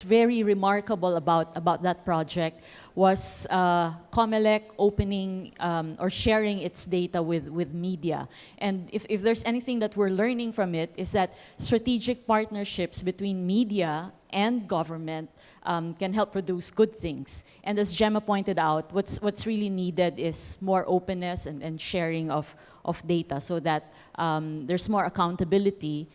very remarkable about that project was COMELEC opening or sharing its data with media. And if there's anything that we're learning from it, is that strategic partnerships between media and government can help produce good things. And as Gemma pointed out, what's really needed is more openness and sharing of data, so that there's more accountability.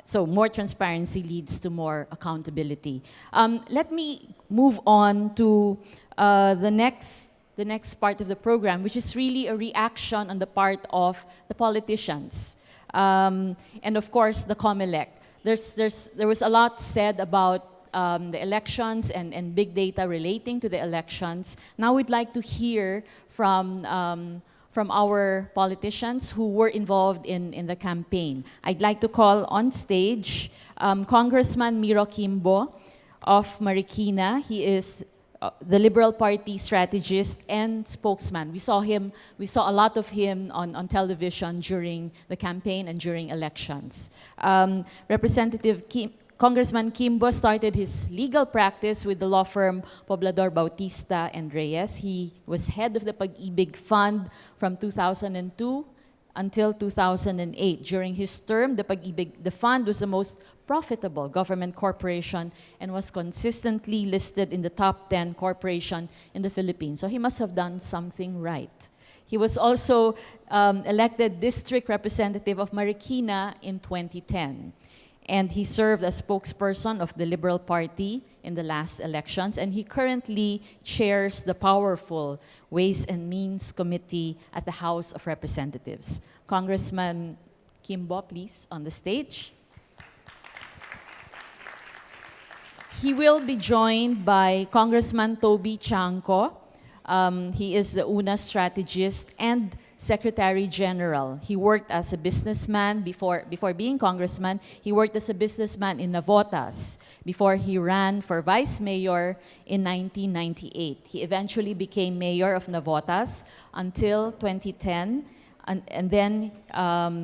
So more transparency leads to more accountability. Let me move on to the next part of the program, which is really a reaction on the part of the politicians. And of course, the COMELEC. There was a lot said about the elections and big data relating to the elections. Now we'd like to hear from our politicians who were involved in the campaign. I'd like to call on stage Congressman Miro Kimbo of Marikina. He is the Liberal Party strategist and spokesman. We saw a lot of him on television during the campaign and during elections. Congressman Kimbo started his legal practice with the law firm Poblador Bautista and Reyes. He was head of the Pag-ibig Fund from 2002 until 2008. During his term, the fund was the most profitable government corporation and was consistently listed in the top 10 corporation in the Philippines. So he must have done something right. He was also elected district representative of Marikina in 2010. And he served as spokesperson of the Liberal Party in the last elections. And he currently chairs the powerful Ways and Means Committee at the House of Representatives. Congressman Kimbo, please, on the stage. He will be joined by Congressman Toby Chanco. He is the UNA strategist and Secretary General. He worked as a businessman before being congressman. He worked as a businessman in Navotas before he ran for vice mayor in 1998. He eventually became mayor of Navotas until 2010. And then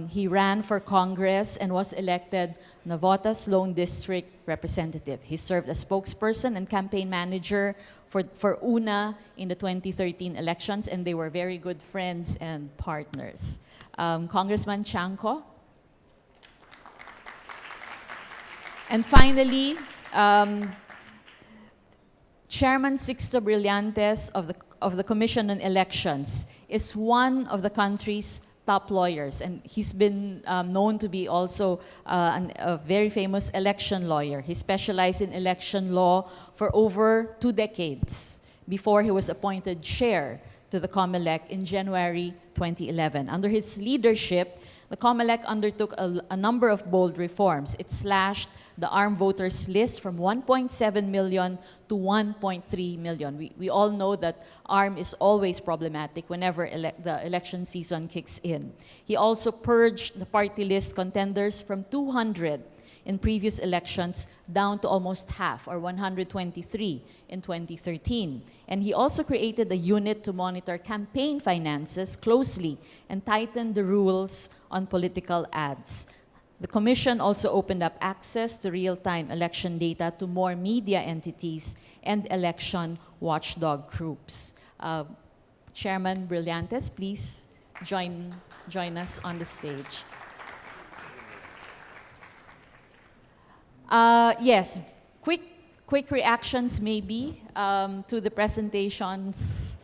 he ran for Congress and was elected Navotas Lone District Representative. He served as spokesperson and campaign manager for UNA in the 2013 elections, and they were very good friends and partners. Congressman Chanco. And finally, Chairman Sixto Brillantes of the Commission on Elections is one of the country's top lawyers, and he's been known to be also a very famous election lawyer. He specialized in election law for over 2 decades before he was appointed chair to the COMELEC in January 2011. Under his leadership, the COMELEC undertook a number of bold reforms. It slashed the armed voters list from 1.7 million to 1.3 million. We all know that armed is always problematic whenever the election season kicks in. He also purged the party list contenders from 200 in previous elections down to almost half, or 123 in 2013. And he also created a unit to monitor campaign finances closely and tightened the rules on political ads. The Commission also opened up access to real-time election data to more media entities and election watchdog groups. Chairman Brillantes, please join us on the stage. Yes, quick reactions maybe to the presentations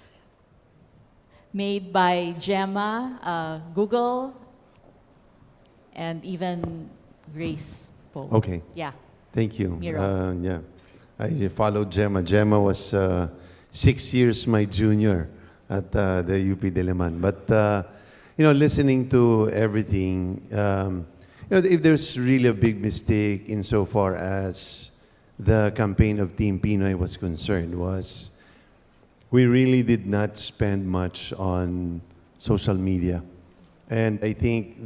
made by Gemma, Google, and even Grace Poe. Okay. Yeah. Thank you. Miro. I followed Gemma. Gemma was 6 years my junior at the UP Diliman. But, listening to everything, if there's really a big mistake insofar as the campaign of Team Pinoy was concerned, was we really did not spend much on social media. And I think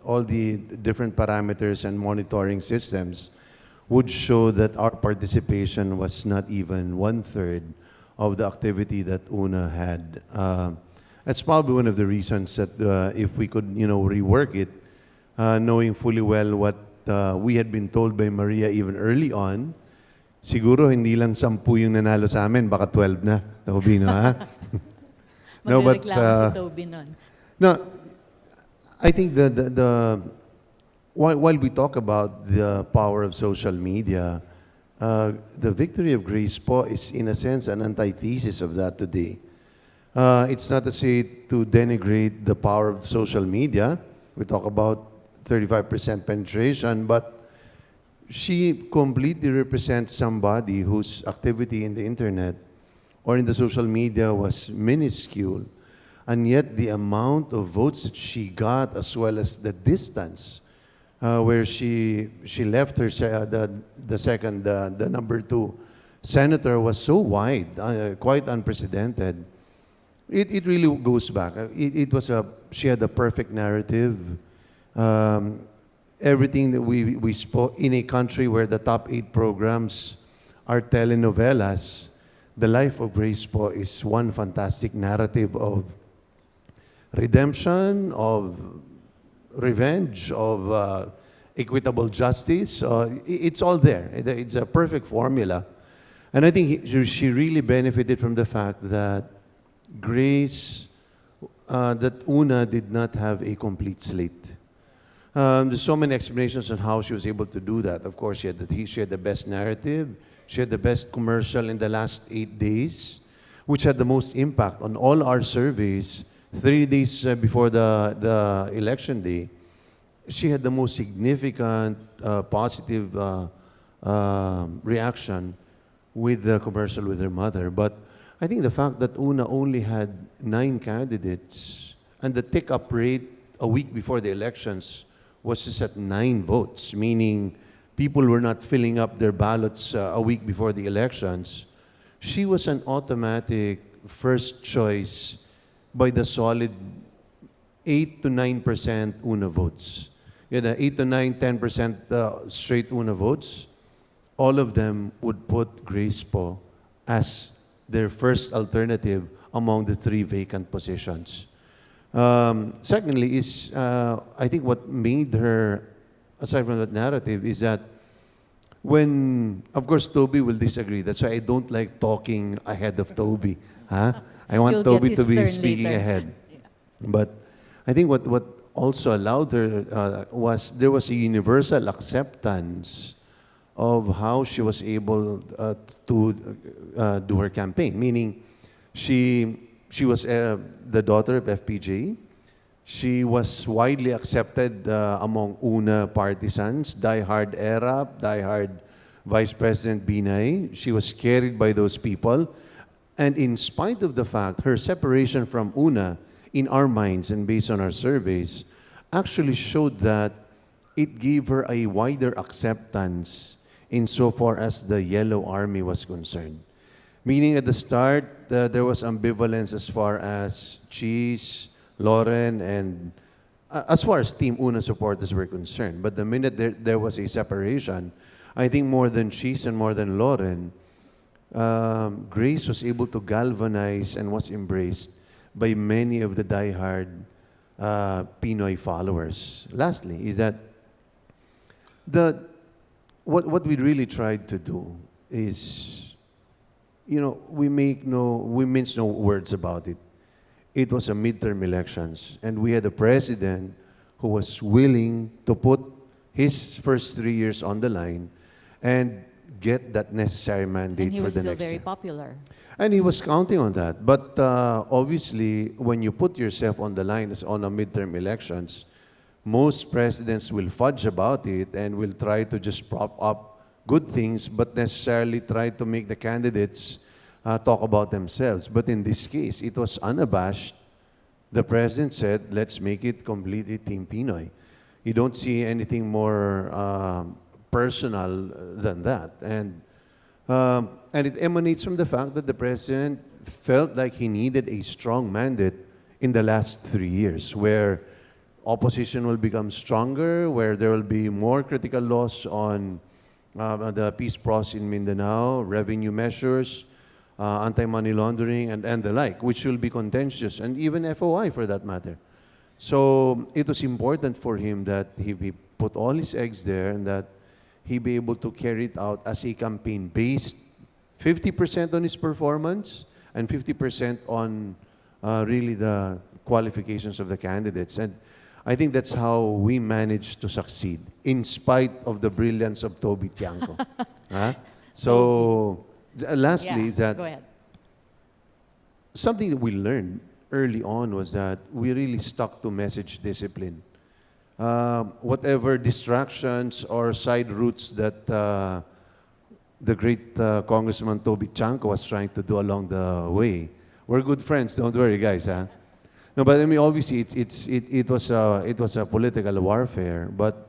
all the different parameters and monitoring systems would show that our participation was not even 1/3 of the activity that UNA had. That's probably one of the reasons that if we could, rework it, knowing fully well what we had been told by Maria even early on, siguro hindi lang 10 yung nanalo sa amin, baka 12 na, Tobino, ha? No, but Magreklamo si Toby nun. no, I think while we talk about the power of social media, the victory of grace po is in a sense an antithesis of that today. It's not to say to denigrate the power of social media. We talk about 35% penetration, but she completely represents somebody whose activity in the internet or in the social media was minuscule. And yet the amount of votes that she got, as well as the distance where she left her the number 2 senator was so wide, quite unprecedented. It really goes back. She had a perfect narrative. Everything that we spoke in a country where the top 8 programs are telenovelas, the life of Grace po is one fantastic narrative of redemption, of revenge, of equitable justice. It's all there. It's a perfect formula. And I think she really benefited from the fact that Grace, that Una did not have a complete slate. There's so many explanations on how she was able to do that. Of course, she had the best narrative. She had the best commercial in the last 8 days, which had the most impact on all our surveys. 3 days before the election day, she had the most significant positive reaction with the commercial with her mother. But I think the fact that Una only had 9 candidates and the take-up rate a week before the elections was just at 9 votes, meaning people were not filling up their ballots a week before the elections, she was an automatic first choice by the solid 8 to 9% Una votes. Yeah, the 8 to 9, 10% straight Una votes, all of them would put Grace po as their first alternative among the 3 vacant positions. Secondly is, I think what made her, aside from that narrative, is that when, of course, Toby will disagree. That's why I don't like talking ahead of Toby. Huh? I want You'll Toby get to his be turn speaking later. ahead. But I think what also allowed her was there was a universal acceptance of how she was able to do her campaign. Meaning, she was the daughter of FPJ. She was widely accepted among Una partisans, diehard ERAP, diehard Vice President Binay. She was carried by those people. And in spite of the fact, her separation from Una, in our minds and based on our surveys, actually showed that it gave her a wider acceptance insofar as the Yellow Army was concerned. Meaning at the start, there was ambivalence as far as Cheese, Lauren, and as far as Team Una supporters were concerned. But the minute there was a separation, I think more than Cheese and more than Lauren, Grace was able to galvanize and was embraced by many of the diehard Pinoy followers. Lastly, is that what we really tried to do is, we mince no words about it. It was a midterm elections, and we had a president who was willing to put his first 3 years on the line and get that necessary mandate And he for was the still next very year. popular. And he was counting on that. But obviously, when you put yourself on the line as on a midterm elections, most presidents will fudge about it and will try to just prop up good things, but necessarily try to make the candidates talk about themselves. But in this case, it was unabashed. The president said, let's make it completely Team Pinoy. You don't see anything more personal than that. And it emanates from the fact that the president felt like he needed a strong mandate in the last 3 years, where opposition will become stronger, where there will be more critical laws on the peace process in Mindanao, revenue measures, anti-money laundering, and the like, which will be contentious, and even FOI for that matter. So it was important for him that he put all his eggs there and that he be able to carry it out as a campaign based 50% on his performance and 50% on really the qualifications of the candidates. And I think that's how we managed to succeed, in spite of the brilliance of Toby Tiangco. Huh? So, lastly, is that Go ahead. something that we learned early on was that we really stuck to message discipline. Whatever distractions or side routes that the great Congressman Toby Tiangco was trying to do along the way, we're good friends. Don't worry, guys. Huh? No, but I mean, obviously, it was a political warfare. But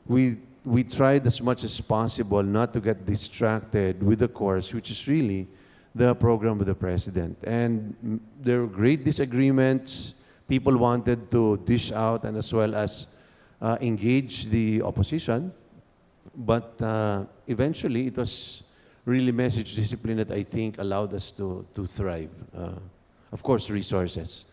we tried as much as possible not to get distracted with the course, which is really the program of the president. And there were great disagreements. People wanted to dish out and as well as engage the opposition. But eventually, it was really message discipline that I think allowed us to thrive. Of course, resources.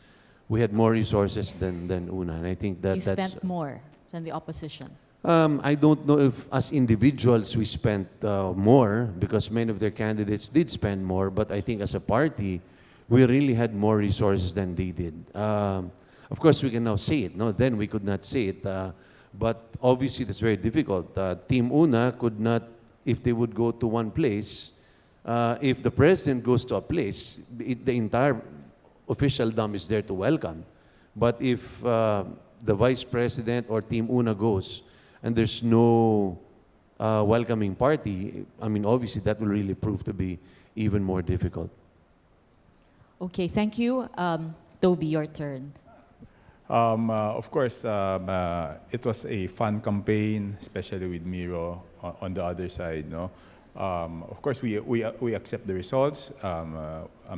We had more resources than UNA, and I think You that's... spent more than the opposition. I don't know if as individuals we spent more, because many of their candidates did spend more, but I think as a party, we really had more resources than they did. Of course, we can now say it. No, then we could not say it. But obviously, that's very difficult. Team UNA could not, if they would go to one place, if the president goes to a place, the entire officialdom is there to welcome. But if the vice president or Team UNA goes, and there's no welcoming party, I mean, obviously that will really prove to be even more difficult. Okay, thank you. Toby, your turn. Of course, it was a fun campaign, especially with Miro on the other side. No, of course we accept the results.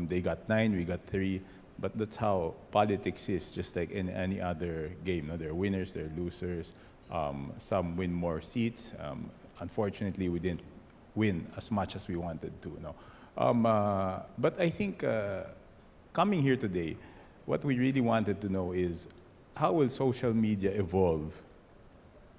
They got 9, we got 3, but that's how politics is. Just like in any other game, no? There are winners, there are losers. Some win more seats. Unfortunately, we didn't win as much as we wanted to. No, but I think coming here today, what we really wanted to know is how will social media evolve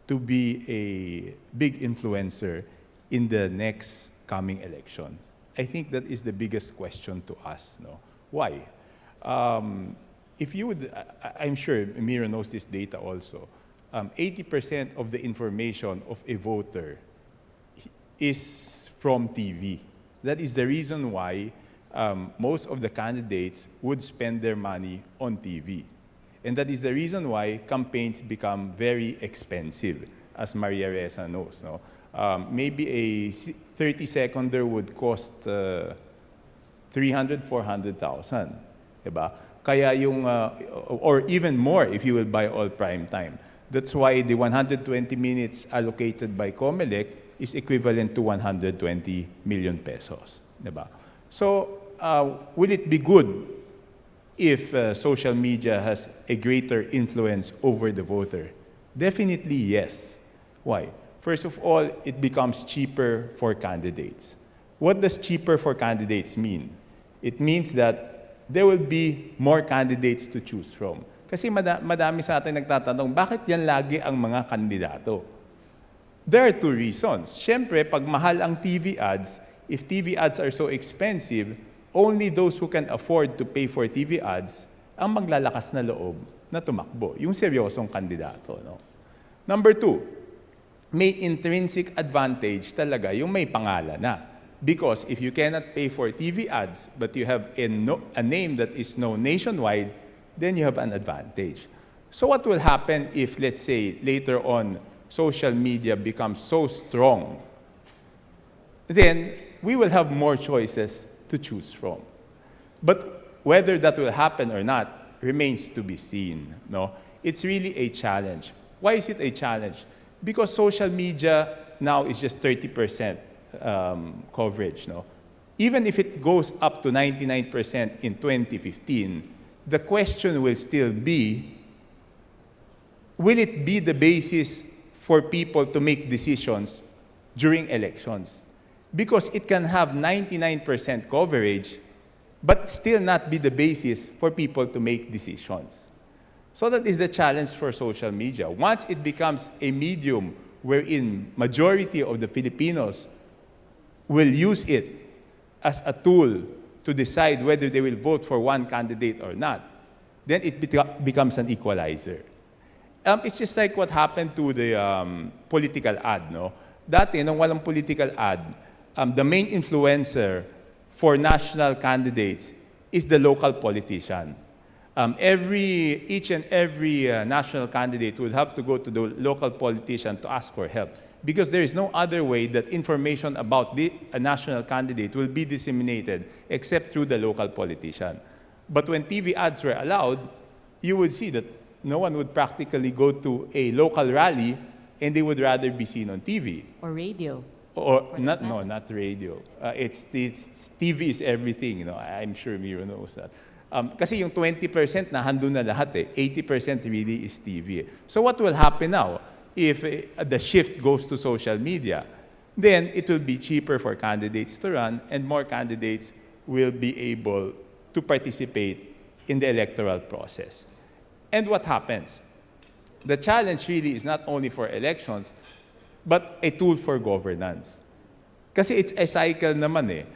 to be a big influencer in the next coming elections? I think that is the biggest question to us. No, why? If you would, I'm sure Mira knows this data also. 80% of the information of a voter is from TV. That is the reason why most of the candidates would spend their money on TV. And that is the reason why campaigns become very expensive, as Maria Reza knows. No? Maybe a 30-seconder would cost 300, 400,000. Diba? Kaya yung, or even more if you will buy all prime time. That's why the 120 minutes allocated by COMELEC is equivalent to 120 million pesos. Diba? So, will it be good if social media has a greater influence over the voter? Definitely yes. Why? First of all, it becomes cheaper for candidates. What does cheaper for candidates mean? It means that there will be more candidates to choose from. Kasi madami sa atin nagtatanong, bakit yan lagi ang mga kandidato? There are 2 reasons. Siyempre, pag mahal ang TV ads, if TV ads are so expensive, only those who can afford to pay for TV ads ang maglalakas na loob na tumakbo. Yung seryosong kandidato. No? Number 2, may intrinsic advantage talaga yung may pangalan na. Because if you cannot pay for TV ads, but you have a name that is known nationwide, then you have an advantage. So what will happen if, let's say, later on, social media becomes so strong? Then we will have more choices to choose from. But whether that will happen or not remains to be seen. No? It's really a challenge. Why is it a challenge? Because social media now is just 30% coverage. No? Even if it goes up to 99% in 2015, the question will still be, will it be the basis for people to make decisions during elections? Because it can have 99% coverage, but still not be the basis for people to make decisions. So that is the challenge for social media. Once it becomes a medium wherein majority of the Filipinos will use it as a tool to decide whether they will vote for one candidate or not, then it becomes an equalizer. It's just like what happened to the political ad, no? Dati, nung walang political ad, the main influencer for national candidates is the local politician. Each and every national candidate will have to go to the local politician to ask for help, because there is no other way that information about a national candidate will be disseminated except through the local politician. But when TV ads were allowed, you would see that no one would practically go to a local rally, and they would rather be seen on TV. Or radio. Or not, no, not radio. It's TV is everything. You know, I'm sure Miro knows that. Kasi yung 20% na handun na lahat eh. 80% really is TV. So what will happen now if the shift goes to social media? Then it will be cheaper for candidates to run, and more candidates will be able to participate in the electoral process. And what happens? The challenge really is not only for elections, but a tool for governance. Kasi it's a cycle naman eh.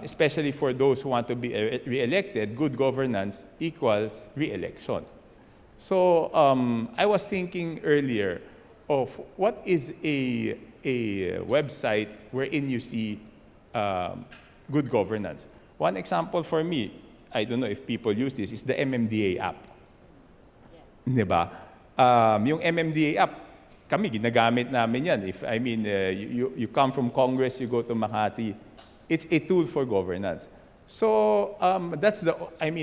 Especially for those who want to be re-elected, good governance equals re-election. So I was thinking earlier of what is a website wherein you see good governance. One example for me, I don't know if people use this, is the MMDA app. Yeah. Diba? Yung MMDA app, kami ginagamit namin yan. If I mean, you come from Congress, you go to Makati, it's a tool for governance. So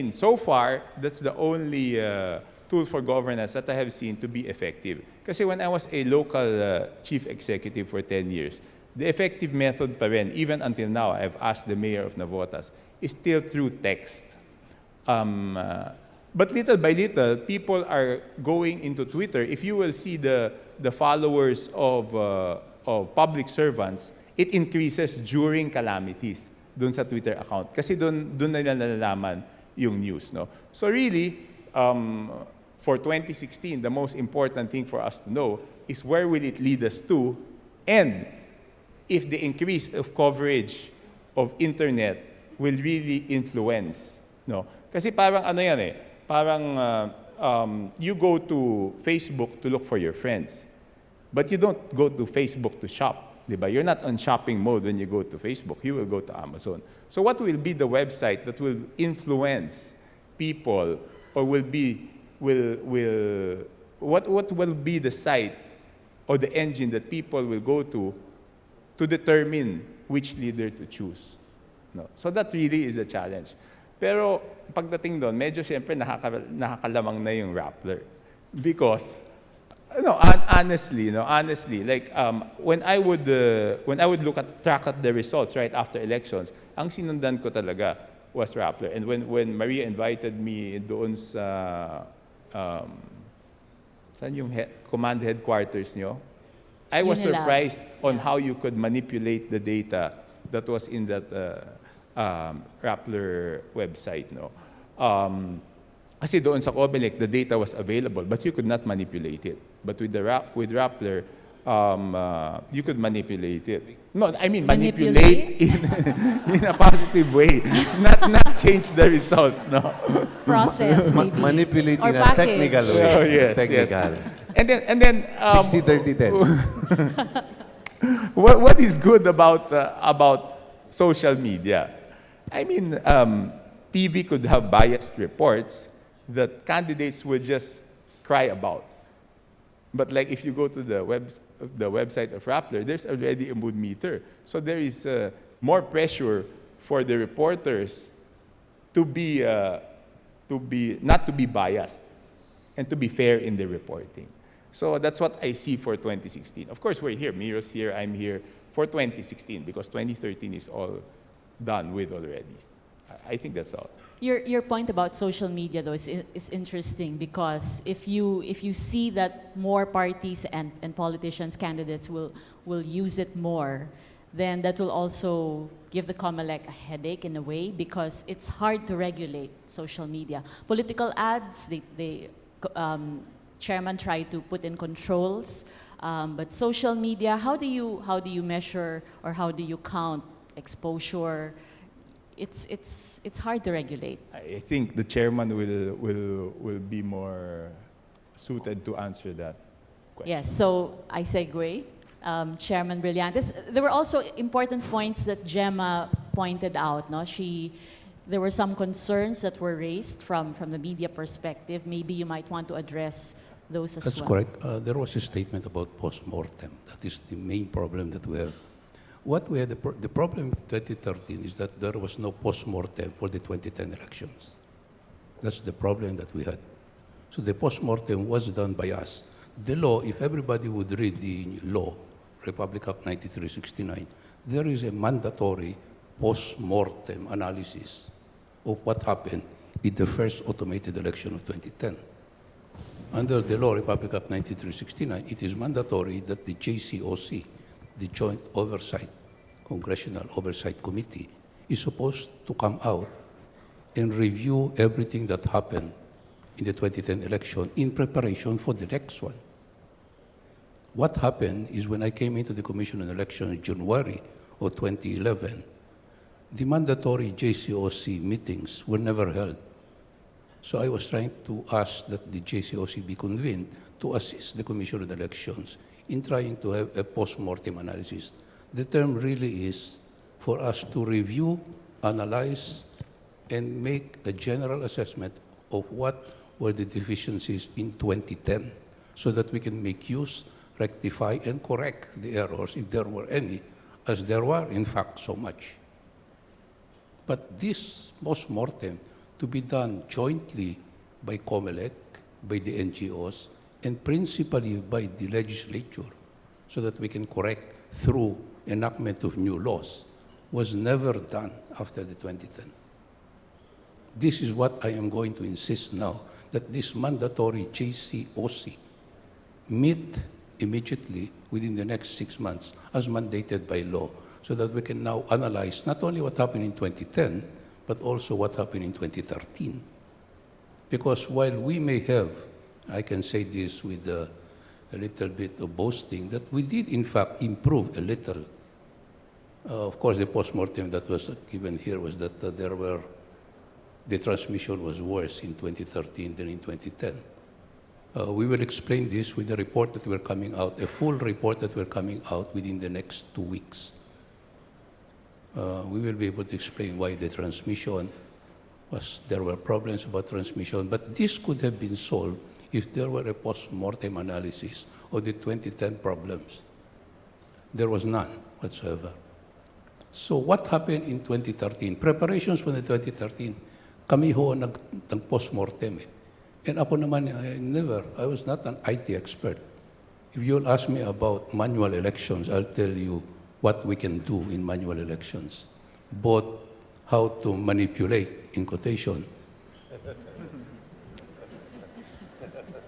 so far, that's the only tool for governance that I have seen to be effective. Kasi when I was a local chief executive for 10 years, the effective method pa rin, even until now, I've asked the mayor of Navotas, is still through text. But little by little, people are going into Twitter. If you will see the followers of public servants, it increases during calamities dun sa Twitter account. Kasi dun nila nalalaman yung news. No? So really, for 2016, the most important thing for us to know is where will it lead us to, and if the increase of coverage of internet will really influence. No? Kasi parang ano yan eh, parang you go to Facebook to look for your friends, but you don't go to Facebook to shop. Diba? You're not on shopping mode when you go to Facebook. You will go to Amazon. So what will be the website that will influence people, or what will be the site or the engine that people will go to determine which leader to choose? No. So that really is a challenge. Pero pagdating doon, medyo siyempre nakakalamang na yung Rappler. Because honestly, like when I would track at the results right after elections, ang sinundan ko talaga was Rappler. And when Maria invited me doon sa saan yung command headquarters nyo, I was surprised on how you could manipulate the data that was in that Rappler website, no. Kasi doon sa Comelec, the data was available, but you could not manipulate it. But with Rappler, you could manipulate it. No, I mean manipulate in a positive way, not change the results. No. Process maybe. Manipulate or in a package. technical way. Oh, yes, technical. Yes. And then 60-30-10. what is good about social media? I mean, TV could have biased reports that candidates would just cry about. But like if you go to the website of Rappler, there's already a mood meter. So there is more pressure for the reporters to be not to be biased and to be fair in the reporting. So that's what I see for 2016. Of course, we're here. Miro's here. I'm here for 2016 because 2013 is all done with already. I think that's all. Your point about social media, though, is interesting because if you see that more parties and politicians, candidates will use it more, then that will also give the COMELEC a headache in a way because it's hard to regulate social media. Political ads, chairman tried to put in controls But social media, how do you measure or how do you count exposure? It's hard to regulate. I think the chairman will be more suited to answer that question. Yes, so I segue. Chairman Brillantes. There were also important points that Gemma pointed out. No? There were some concerns that were raised from the media perspective. Maybe you might want to address those as That's well. correct. There was a statement about post-mortem. That is the main problem that we have. What we had, the problem with 2013 is that there was no post-mortem for the 2010 elections. That's the problem that we had. So the post-mortem was done by us. The law, if everybody would read the law, Republic Act 9369, there is a mandatory post-mortem analysis of what happened in the first automated election of 2010. Under the law, Republic Act 9369, it is mandatory that the JCOC, the Joint Oversight, Congressional Oversight Committee, is supposed to come out and review everything that happened in the 2010 election in preparation for the next one. What happened is when I came into the Commission on Election in January of 2011, the mandatory JCOC meetings were never held. So I was trying to ask that the JCOC be convened to assist the Commission on Elections in trying to have a post-mortem analysis. The term really is for us to review, analyze, and make a general assessment of what were the deficiencies in 2010 so that we can make use, rectify, and correct the errors if there were any, as there were, in fact, so much. But this post-mortem to be done jointly by COMELEC, by the NGOs, and principally by the legislature, so that we can correct through enactment of new laws, was never done after the 2010. This is what I am going to insist now, that this mandatory JCOC meet immediately within the next 6 months as mandated by law, so that we can now analyze not only what happened in 2010, but also what happened in 2013. Because while we may have, I can say this with a little bit of boasting, that we did in fact improve a little. Of course, the postmortem that was given here was that the transmission was worse in 2013 than in 2010. We will explain this with the report that we're coming out, a full report that we're coming out within the next 2 weeks. We will be able to explain why the transmission there were problems about transmission, but this could have been solved if there were a post-mortem analysis of the 2010 problems. There was none whatsoever. So what happened in 2013? Preparations for the 2013, kami ho nag-post-mortem eh. And ako naman, I was not an IT expert. If you'll ask me about manual elections, I'll tell you what we can do in manual elections, both how to manipulate, in quotation,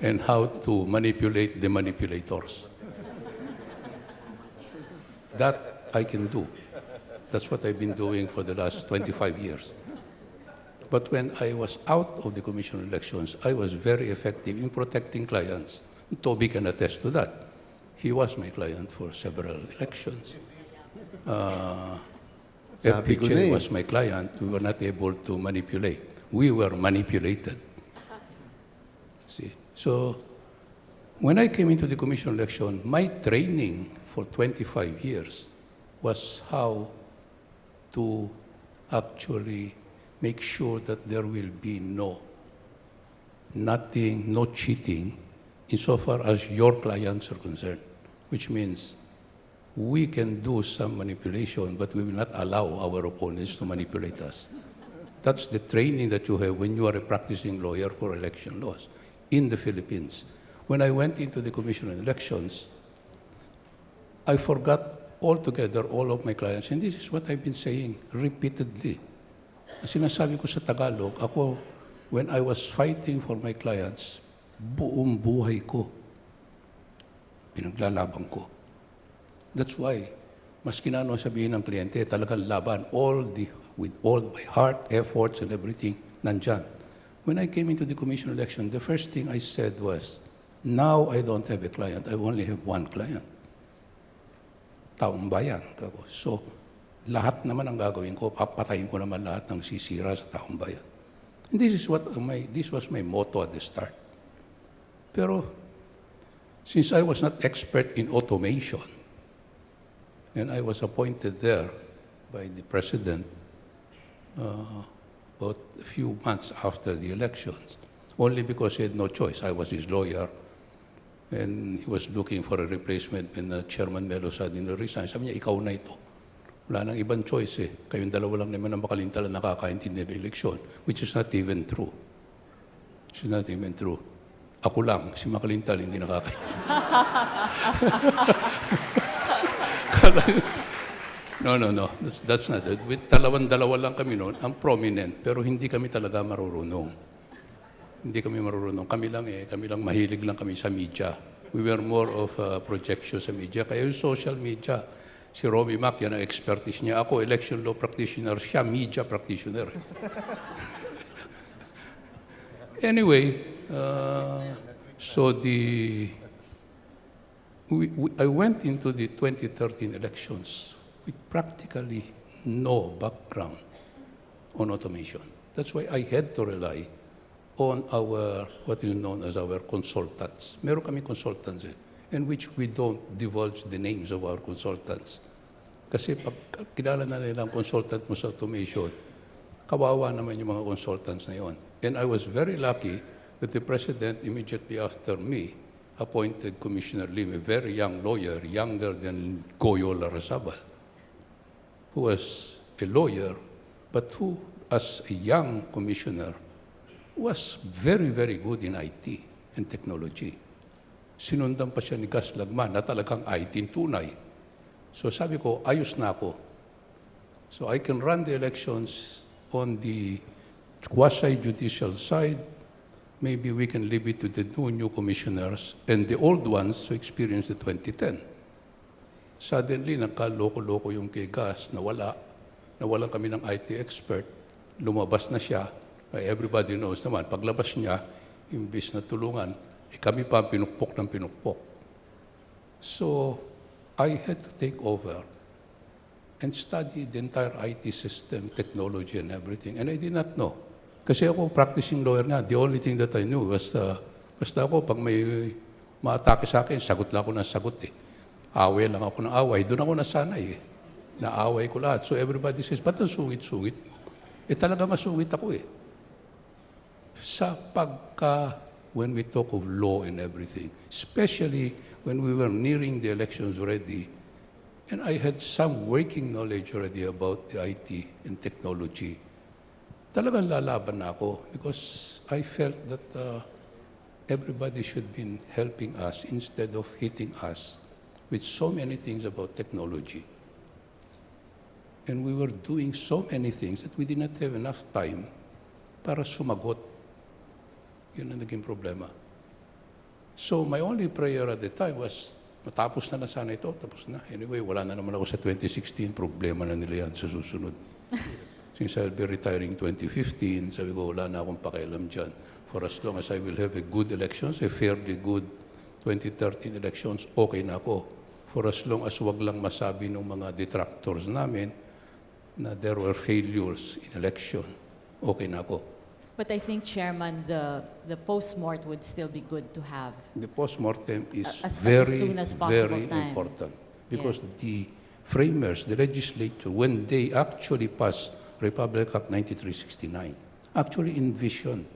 and how to manipulate the manipulators. That I can do. That's what I've been doing for the last 25 years. But when I was out of the Commission on Elections, I was very effective in protecting clients. Toby can attest to that. He was my client for several elections. Sabi ko na FPJ eh. was my client. We were not able to manipulate. We were manipulated. See? So when I came into the Commission on Election, my training for 25 years was how to actually make sure that there will be no cheating insofar as your clients are concerned, which means we can do some manipulation, but we will not allow our opponents to manipulate us. That's the training that you have when you are a practicing lawyer for election laws in the Philippines. When I went into the Commission on Elections, I forgot altogether all of my clients, and this is what I've been saying repeatedly. Sinasabi ko sa Tagalog, ako, when I was fighting for my clients, buong buhay ko, pinaglalaban ko. That's why, maski na ano sabihin ng kliyente, talagang laban, with all my heart, efforts, and everything, nandyan. When I came into the Commission election, the first thing I said was, Now I don't have a client. I only have one client. Taong bayan. So, lahat naman ang gagawin ko, papatayin ko naman lahat ng sisira sa taong bayan. And this was my motto at the start. Pero, since I was not expert in automation, and I was appointed there by the president about a few months after the elections, only because he had no choice. I was his lawyer, and he was looking for a replacement when Chairman Melo Sardina resigned. Sabi niya, ikaw na ito. Wala nang ibang choice eh. Kayong dalawa lang naman ang makalintal na nakakaintindi ng eleksyon, which is not even true. Which is not even true. Ako lang, si Makalintal, hindi nakakaintindi. No. That's not it. With dalawa lang kami noon, ang prominent, pero hindi kami talaga marurunong. Hindi kami marurunong. Kami lang mahilig lang kami sa media. We were more of a projection sa media. Kaya yung social media, si Romy Mac, yan ang expertise niya. Ako, election law practitioner, siya media practitioner. Anyway, I went into the 2013 elections with practically no background on automation. That's why I had to rely on what is known as our consultants. Meron kami consultants in which we don't divulge the names of our consultants. Kasi pag kilala na nila ang consultant mo sa automation, kawawa naman yung mga consultants na yon. And I was very lucky that the President, immediately after me, appointed Commissioner Lim, a very young lawyer, younger than Goyo Larrazabal, who was a lawyer, but who, as a young commissioner, was very, very good in IT and technology. Sinundan pa siya ni Gus Lagman na talagang IT tunay. So sabi ko, ayos na ako. So I can run the elections on the quasi-judicial side. Maybe we can leave it to the new commissioners and the old ones who experienced the 2010. Suddenly, nagka-loko-loko yung kay Gus, nawalan kami ng IT expert, lumabas na siya. Everybody knows naman, paglabas niya, imbis na tulungan, kami pa ang pinukpok ng pinukpok. So, I had to take over and study the entire IT system, technology, and everything. And I did not know. Kasi ako, practicing lawyer nga, the only thing that I knew was, basta ako, pag may maatake sa akin, sagot lang ako ng sagot eh. Away lang ako ng away. Doon ako nasanay eh. Naaway ko lahat. So everybody says, ba't ang sungit-sungit? Talaga masungit ako eh. When we talk of law and everything, especially when we were nearing the elections already, and I had some working knowledge already about the IT and technology, talagang lalaban na ako because I felt that everybody should be helping us instead of hitting us with so many things about technology. And we were doing so many things that we did not have enough time para sumagot. Yun ang naging problema. So my only prayer at the time was, matapos na sana ito, tapos na. Anyway, wala na naman ako sa 2016, problema na nila yan sa susunod. Since I'll be retiring 2015, sabi ko, wala na akong pakialam dyan. For as long as I will have a good elections, a fairly good 2013 elections, okay na ako. For as long as wag lang masabi ng mga detractors namin na there were failures in election, okay na ako. But I think, Chairman, the post-mort would still be good to have. The post-mortem is As very, soon as possible very time. important. Because Yes. the framers, the legislature, when they actually passed Republic Act 9369, actually envisioned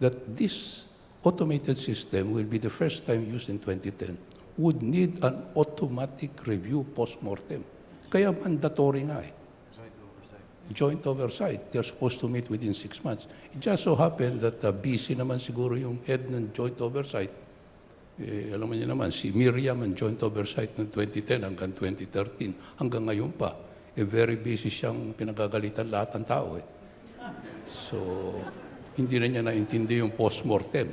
that this automated system will be the first time used in 2010, would need an automatic review post-mortem. Kaya mandatory nga eh. Joint oversight. They're supposed to meet within 6 months. It just so happened that busy naman siguro yung head ng joint oversight. Alam mo niya naman, si Miriam ang joint oversight ng 2010 hanggang 2013. Hanggang ngayon pa. Very busy siyang pinagagalitan lahat ng tao eh. So, hindi na niya naintindi yung post-mortem.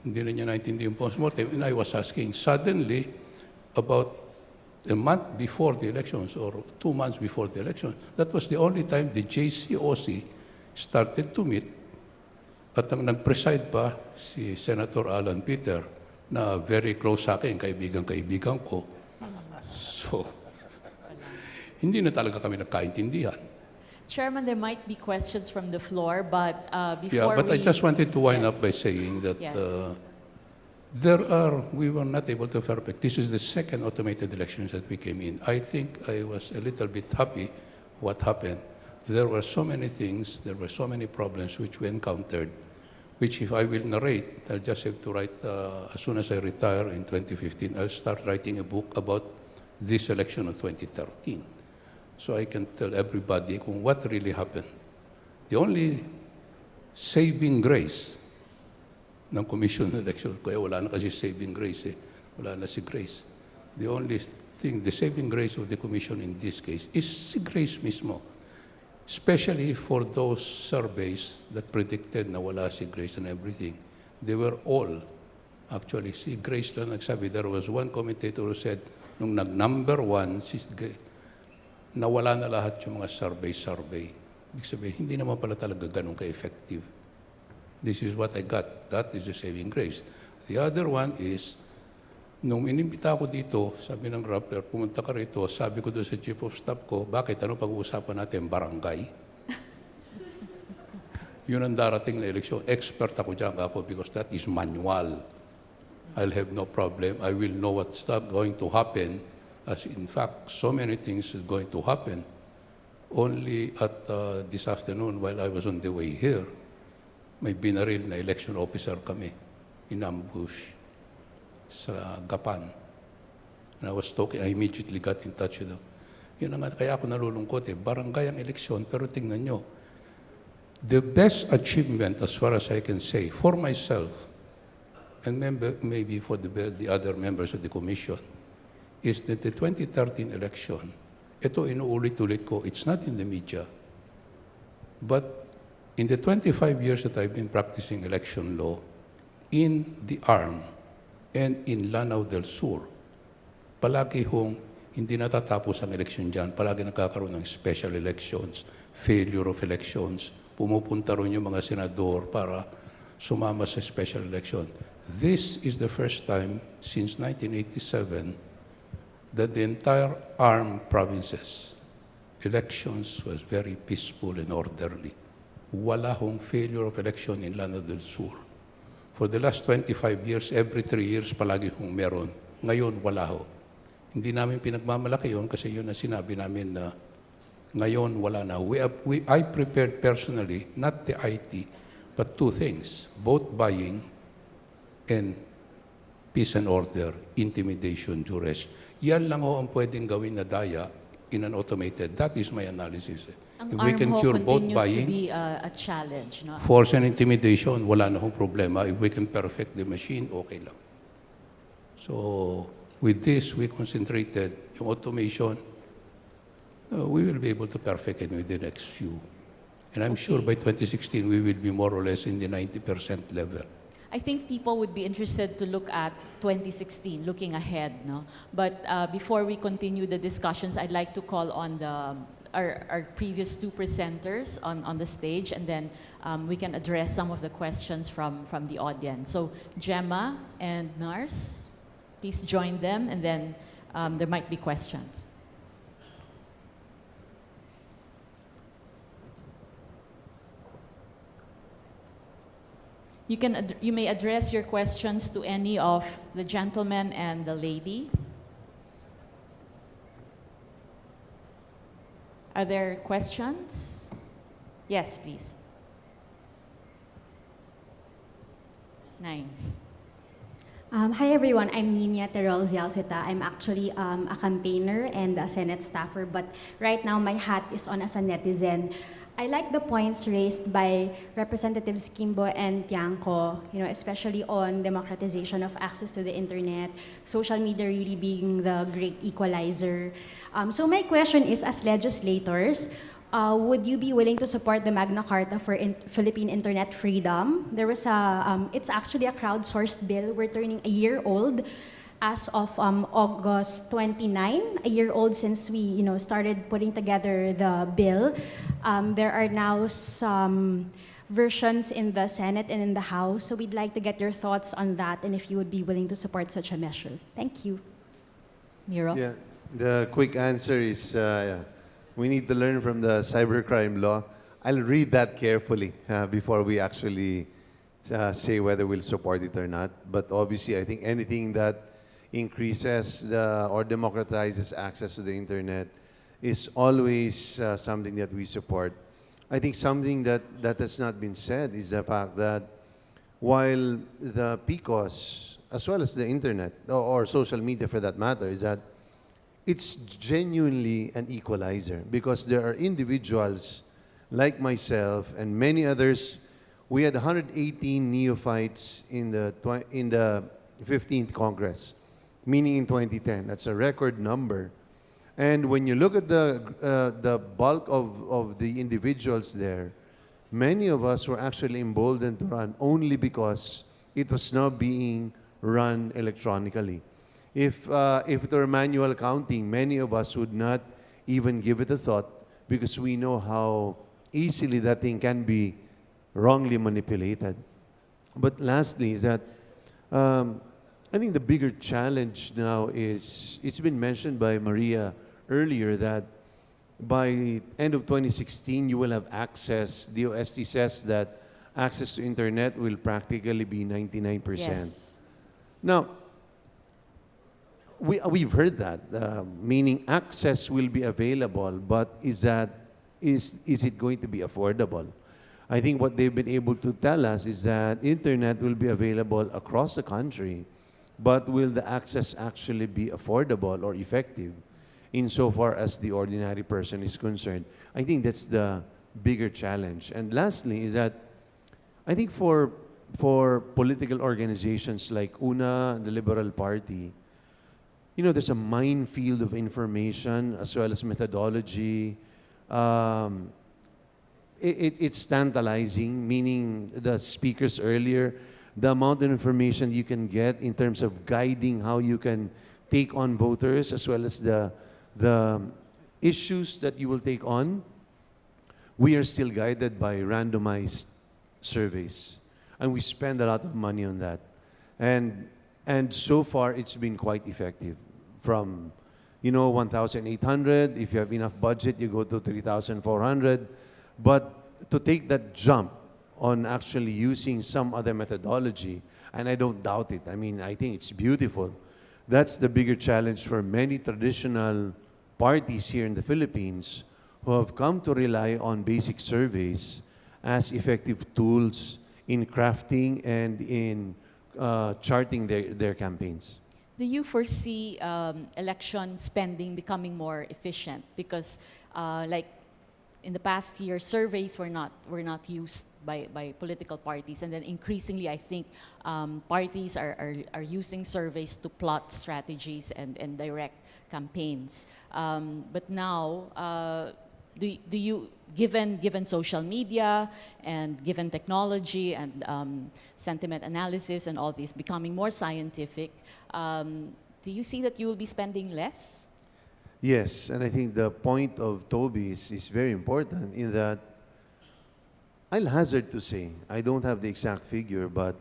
Hindi na niya naintindi yung post-mortem. And I was asking, suddenly, about a month before the elections or 2 months before the elections, that was the only time the JCOC started to meet At ang nag-preside pa, si Senator Alan Peter, na very close sa akin, kaibigan-kaibigan ko. So, hindi na talaga kami nagkaintindihan. Chairman, there might be questions from the floor, but Yeah, before but I just wanted to wind Yes. up by saying that Yeah. we were not able to perfect. This is the second automated elections that we came in. I think I was a little bit happy what happened. There were so many things, there were so many problems which we encountered, which if I will narrate, I'll just have to write, as soon as I retire in 2015, I'll start writing a book about this election of 2013. So I can tell everybody kung what really happened. The only saving grace ng Commission on Election, kaya wala na kasi saving grace eh. Wala na si Grace. The only thing, the saving grace of the Commission in this case is si Grace mismo. Especially for those surveys that predicted na wala si Grace and everything. They were all, actually, si Grace lang nagsabi. There was one commentator who said, nung nag-number one, nawala na lahat yung mga survey. Ibig sabihin, hindi naman pala talaga ganun ka-effective. This is what I got. That is the saving grace. The other one is, nung inimbita ko dito, sabi ng Rappler, pumunta ka rito, sabi ko doon sa Chief of Staff ko, bakit? Ano pag-uusapan natin? Barangay? Yun ang darating na eleksyon. Expert ako dyan ako because that is manual. I'll have no problem. I will know what's going to happen. As in fact, so many things is going to happen. Only at this afternoon, while I was on the way here, may binaril na election officer kami in ambush sa Gapan. And I was talking, I immediately got in touch with them. Yun nga, kaya ako nalulungkot eh. Barangay ang eleksyon, pero tingnan nyo, the best achievement, as far as I can say, for myself, and maybe for the other members of the Commission, is that the 2013 election, ito inuulit-ulit ko, it's not in the media, but in the 25 years that I've been practicing election law, in the ARM and in Lanao del Sur, palagi hong hindi natatapos ang election dyan, palagi nagkakaroon ng special elections, failure of elections, pumupunta rin yung mga senador para sumama sa special election. This is the first time since 1987 that the entire armed provinces, elections was very peaceful and orderly. Wala hong failure of election in Lanao del Sur. For the last 25 years, every 3 years, palagi hong meron. Ngayon, wala ho. Hindi namin pinagmamalaki yun kasi yun ang sinabi namin na ngayon, wala na. I prepared personally, not the IT, but two things, both buying and peace and order, intimidation, duress. Yan lang ho ang pwedeng gawin na daya in an automated. That is my analysis. ang If we can ARM cure both continues to buying, be a challenge, no? force and intimidation, wala na hong problema. If we can perfect the machine, okay lang. So, with this, we concentrated yung automation. We will be able to perfect it within the next few. And I'm sure by 2016, we will be more or less in the 90% level. I think people would be interested to look at 2016, looking ahead, no? But before we continue the discussions, I'd like to call on our previous two presenters on the stage, and then we can address some of the questions from the audience. So Gemma and Nars, please join them, and then there might be questions. You may address your questions to any of the gentlemen and the lady. Are there questions? Yes, please. Nice. Hi everyone, I'm Nina Terol Zialcita. I'm actually a campaigner and a Senate staffer, but right now my hat is on as a netizen. I like the points raised by Representatives Kimbo and Tiangco, especially on democratization of access to the internet, social media really being the great equalizer. So my question is, as legislators, would you be willing to support the Magna Carta for Philippine internet freedom? There was it's actually a crowdsourced bill. We're turning a year old as of August 29, a year old since we started putting together the bill. There are now some versions in the Senate and in the House. So we'd like to get your thoughts on that and if you would be willing to support such a measure. Thank you. Miro? Yeah, the quick answer is we need to learn from the cybercrime law. I'll read that carefully before we actually say whether we'll support it or not. But obviously, I think anything that increases or democratizes access to the internet is always something that we support. I think something that has not been said is the fact that while the PCOS, as well as the internet, or social media for that matter, is that it's genuinely an equalizer because there are individuals like myself and many others. We had 118 neophytes in the 15th Congress, meaning in 2010. That's a record number. And when you look at the bulk of the individuals there, many of us were actually emboldened to run only because it was now being run electronically. If it were manual counting, many of us would not even give it a thought because we know how easily that thing can be wrongly manipulated. But lastly is that I think the bigger challenge now is, it's been mentioned by Maria earlier, that by end of 2016, you will have access. DOST says that access to internet will practically be 99%. Yes. Now, we've heard that, meaning access will be available, but is it going to be affordable? I think what they've been able to tell us is that internet will be available across the country, but will the access actually be affordable or effective insofar as the ordinary person is concerned? I think that's the bigger challenge. And lastly is that I think for political organizations like UNA, the Liberal Party, you know, there's a minefield of information as well as methodology. It's tantalizing, meaning the speakers earlier, the amount of information you can get in terms of guiding how you can take on voters as well as the issues that you will take on. We are still guided by randomized surveys, and we spend a lot of money on that. And so far, it's been quite effective. From, 1,800, if you have enough budget, you go to 3,400. But to take that jump on actually using some other methodology, and I don't doubt it. I mean, I think it's beautiful. That's the bigger challenge for many traditional parties here in the Philippines who have come to rely on basic surveys as effective tools in crafting and in charting their campaigns. Do you foresee election spending becoming more efficient? Because like in the past year, surveys were not used by political parties, and then increasingly, I think parties are using surveys to plot strategies and direct campaigns. But now, do you, given social media and given technology and sentiment analysis and all these becoming more scientific, do you see that you will be spending less? Yes, and I think the point of Toby is very important in that I'll hazard to say, I don't have the exact figure, but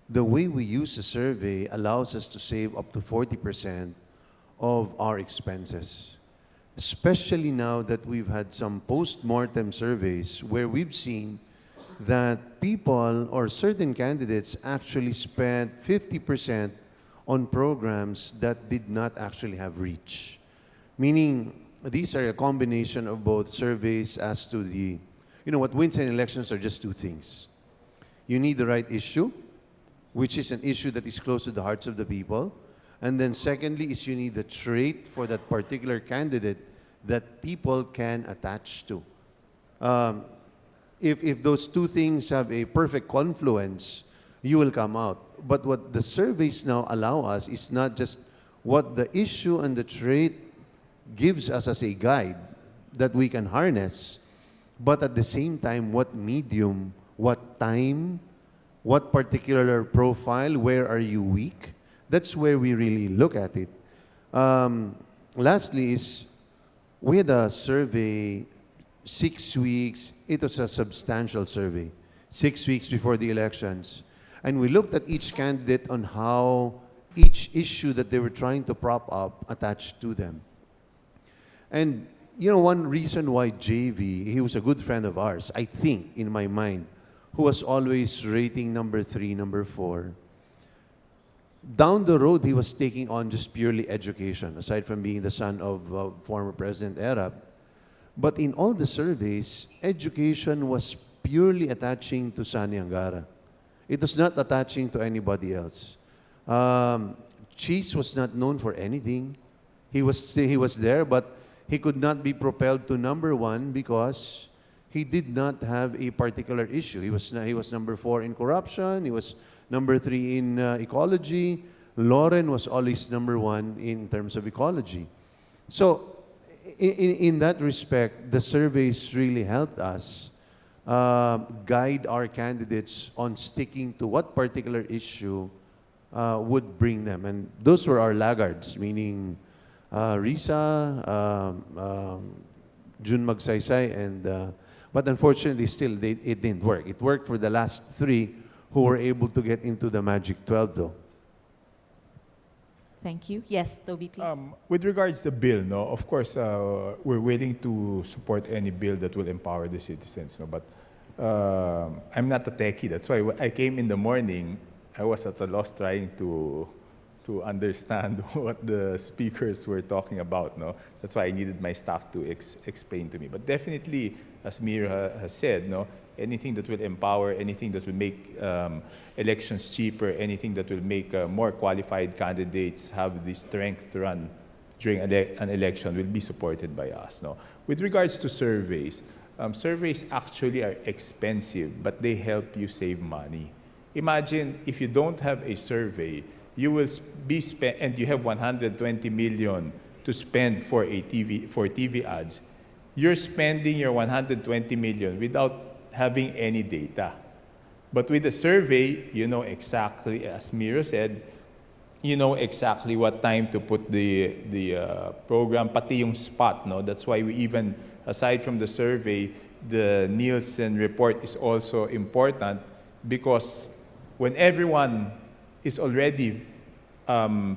the way we use a survey allows us to save up to 40% of our expenses. Especially now that we've had some post-mortem surveys where we've seen that people or certain candidates actually spent 50% on programs that did not actually have reach. Meaning, these are a combination of both surveys as to the, what wins in elections are just two things. You need the right issue, which is an issue that is close to the hearts of the people. And then secondly is you need the trait for that particular candidate that people can attach to. If those two things have a perfect confluence, you will come out. But what the surveys now allow us is not just what the issue and the trait gives us as a guide that we can harness, but at the same time, what medium, what time, what particular profile, where are you weak? That's where we really look at it. Lastly is, we had a survey, 6 weeks. It was a substantial survey. 6 weeks before the elections. And we looked at each candidate on how each issue that they were trying to prop up attached to them. And, you know, one reason why JV, he was a good friend of ours, I think, in my mind, who was always rating number 3, number 4. Down the road, he was taking on just purely education, aside from being the son of former President Erap. But in all the surveys, education was purely attaching to Sani Angara. It was not attaching to anybody else. Cheese was not known for anything. He was there, but he could not be propelled to number 1 because he did not have a particular issue. He was number 4 in corruption. He was number 3 in ecology. Lauren was always number 1 in terms of ecology. So, in that respect, the surveys really helped us guide our candidates on sticking to what particular issue would bring them. And those were our laggards, meaning Risa, Jun Magsaysay, and but unfortunately, still, it didn't work. It worked for the last 3 who were able to get into the Magic 12, though. Thank you. Yes, Toby, please. With regards to the bill, no, of course, we're willing to support any bill that will empower the citizens. No, but I'm not a techie. That's why when I came in the morning, I was at a loss trying to understand what the speakers were talking about. No, that's why I needed my staff to explain to me. But definitely, as Mira has said, no, anything that will empower, anything that will make elections cheaper, anything that will make more qualified candidates have the strength to run during an election will be supported by us. No? With regards to surveys, surveys actually are expensive, but they help you save money. Imagine if you don't have a survey, you will be spent, and you have 120 million to spend for TV ads. You're spending your 120 million without having any data. But with a survey, you know exactly, as Miro said, you know exactly what time to put the program, pati yung spot. No? That's why we even, aside from the survey, the Nielsen report is also important because when everyone is already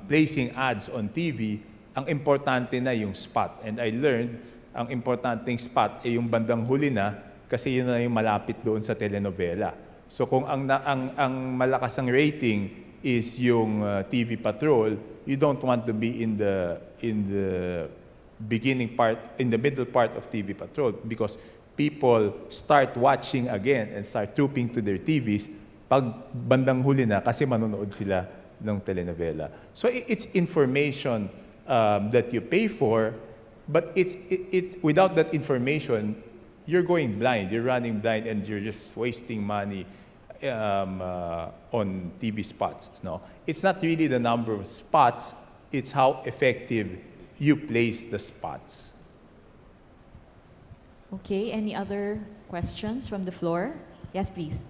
placing ads on TV, ang importante na yung spot. And I learned, ang importanteng spot ay yung bandang huli na kasi yun na yung malapit doon sa telenovela. So kung ang malakas ang rating is yung TV Patrol, you don't want to be in the beginning part, in the middle part of TV Patrol because people start watching again and start trooping to their TVs pag bandang huli na kasi manonood sila ng telenovela. So it's information that you pay for, but without that information, you're going blind, you're running blind, and you're just wasting money on TV spots. No? It's not really the number of spots, it's how effective you place the spots. Okay, any other questions from the floor? Yes, please.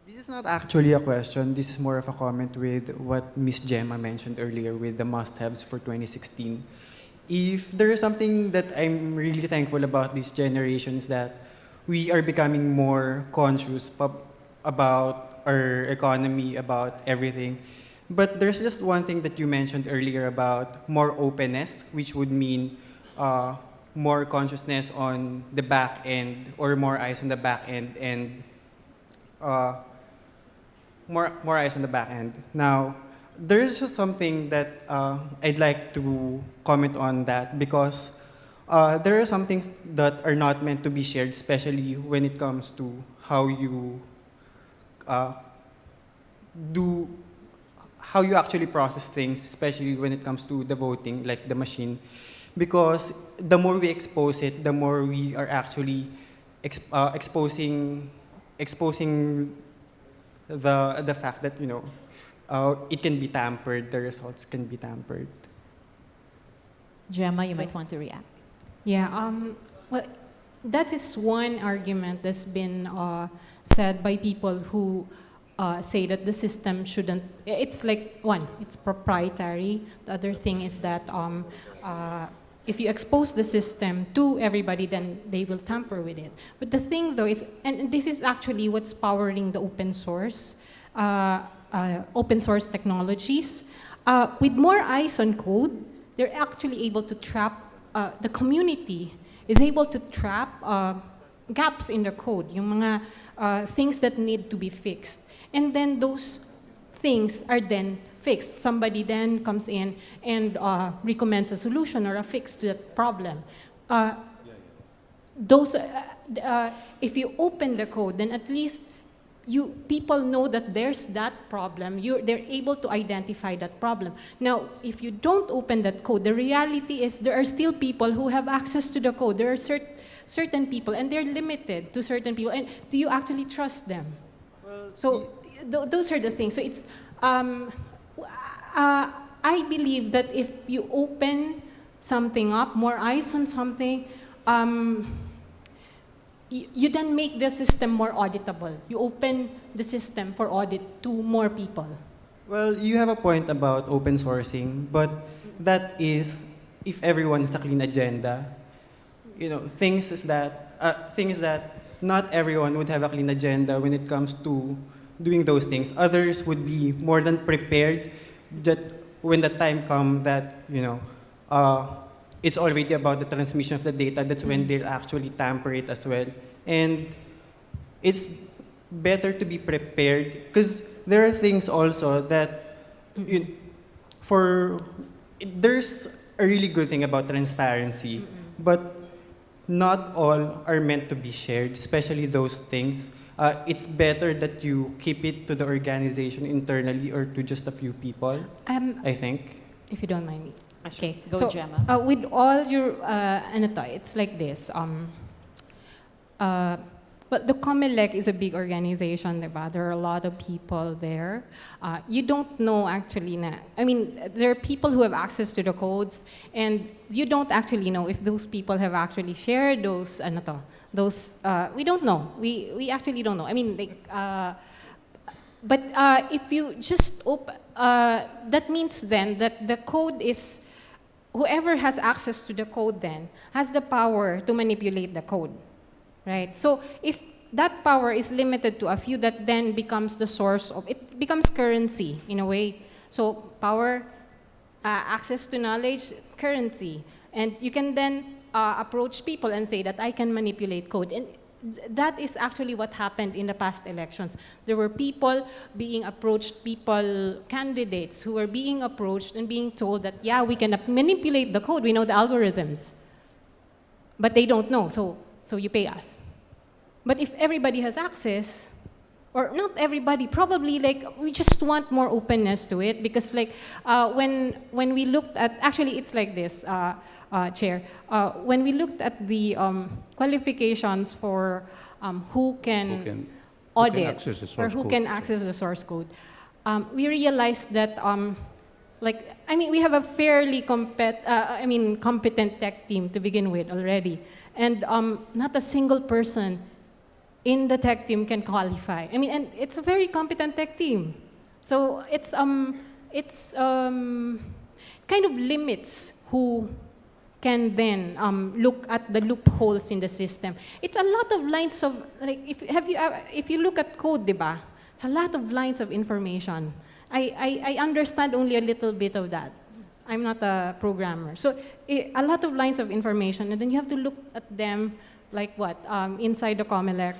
This is not actually a question. This is more of a comment with what Ms. Gemma mentioned earlier with the must-haves for 2016. If there is something that I'm really thankful about this generation is that we are becoming more conscious about our economy, about everything. But there's just one thing that you mentioned earlier about more openness, which would mean more consciousness on the back end or more eyes on the back end and more eyes on the back end. Now, there is just something that I'd like to comment on that because there are some things that are not meant to be shared, especially when it comes to how you how you actually process things, especially when it comes to the voting, like the machine. Because the more we expose it, the more we are actually exposing the fact that, you know, it can be tampered, the results can be tampered. Gemma, you might want to react. Yeah, well, that is one argument that's been said by people who say that the system shouldn't. It's like one, it's proprietary. The other thing is that if you expose the system to everybody, then they will tamper with it. But the thing though is, and this is actually what's powering the open source technologies. With more eyes on code, they're actually able to trap, the community is able to trap gaps in the code, yung mga things that need to be fixed. And then those things are then fixed. Somebody then comes in and recommends a solution or a fix to that problem. If you open the code, then at least people know that there's that problem. They're able to identify that problem. Now, if you don't open that code, the reality is there are still people who have access to the code. There are certain people, and they're limited to certain people. And do you actually trust them? So those are the things. So it's, I believe that if you open something up, more eyes on something, you then make the system more auditable. You open the system for audit to more people. Well, you have a point about open sourcing, but that is if everyone has a clean agenda. You know, things that not everyone would have a clean agenda when it comes to doing those things. Others would be more than prepared that when the time comes that, it's already about the transmission of the data, that's when they'll actually tamper it as well. And it's better to be prepared because there are things also that there's a really good thing about transparency, but not all are meant to be shared, especially those things. It's better that you keep it to the organization internally or to just a few people, I think. If you don't mind me. Okay, Go, so Gemma. with all your, it's like this. Well, the COMELEC is a big organization, diba? There are a lot of people there. You don't know actually there are people who have access to the codes, and you don't actually know if those people have actually shared those, we don't know. We actually don't know. But if you just open, that means then that the code is, whoever has access to the code then has the power to manipulate the code, right? So if that power is limited to a few, that then becomes the source of, it becomes currency in a way. So power, access to knowledge, currency. And you can then approach people and say that I can manipulate code. And that is actually what happened in the past elections. There were people being approached, candidates who were being approached and being told that, yeah, we can manipulate the code, we know the algorithms. But they don't know, so you pay us. But if everybody has access, or not everybody, probably we just want more openness to it because when we looked at, actually it's like this, Chair, when we looked at the qualifications for who can audit or who can access the source code, we realized that we have a fairly competent tech team to begin with already, and not a single person in the tech team can qualify. And it's a very competent tech team, so it's kind of limits who can then look at the loopholes in the system. It's a lot of lines of, if you look at code, diba? It's a lot of lines of information. I understand only a little bit of that. I'm not a programmer. So a lot of lines of information, and then you have to look at them inside the COMELEC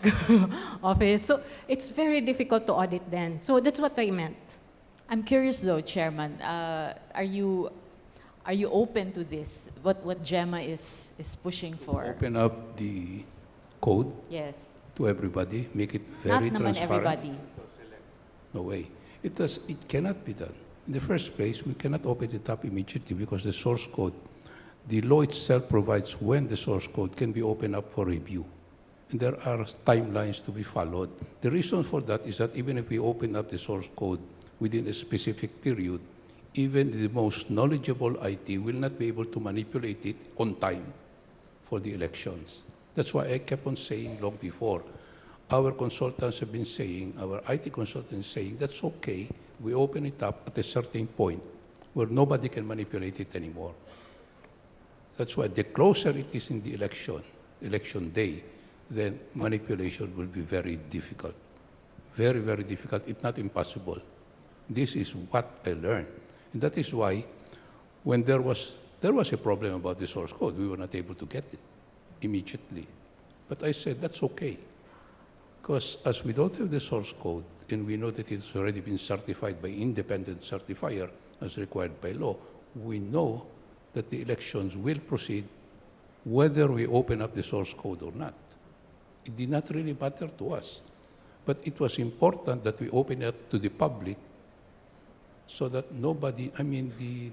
office. So it's very difficult to audit then. So that's what I meant. I'm curious though, Chairman, are you open to this? What Gemma is pushing for? Open up the code Yes. to everybody, make it Not very naman transparent. everybody. No way. It cannot be done. In the first place, we cannot open it up immediately because the source code, the law itself provides when the source code can be opened up for review. And there are timelines to be followed. The reason for that is that even if we open up the source code within a specific period, even the most knowledgeable IT will not be able to manipulate it on time for the elections. That's why I kept on saying long before, our consultants have been saying, our IT consultants saying, that's okay. We open it up at a certain point where nobody can manipulate it anymore. That's why the closer it is in the election day, then manipulation will be very difficult. Very, very difficult, if not impossible. This is what I learned. And that is why when there was a problem about the source code, we were not able to get it immediately. But I said, that's okay. Because as we don't have the source code, and we know that it's already been certified by independent certifier as required by law, we know that the elections will proceed whether we open up the source code or not. It did not really matter to us. But it was important that we open it to the public so that nobody,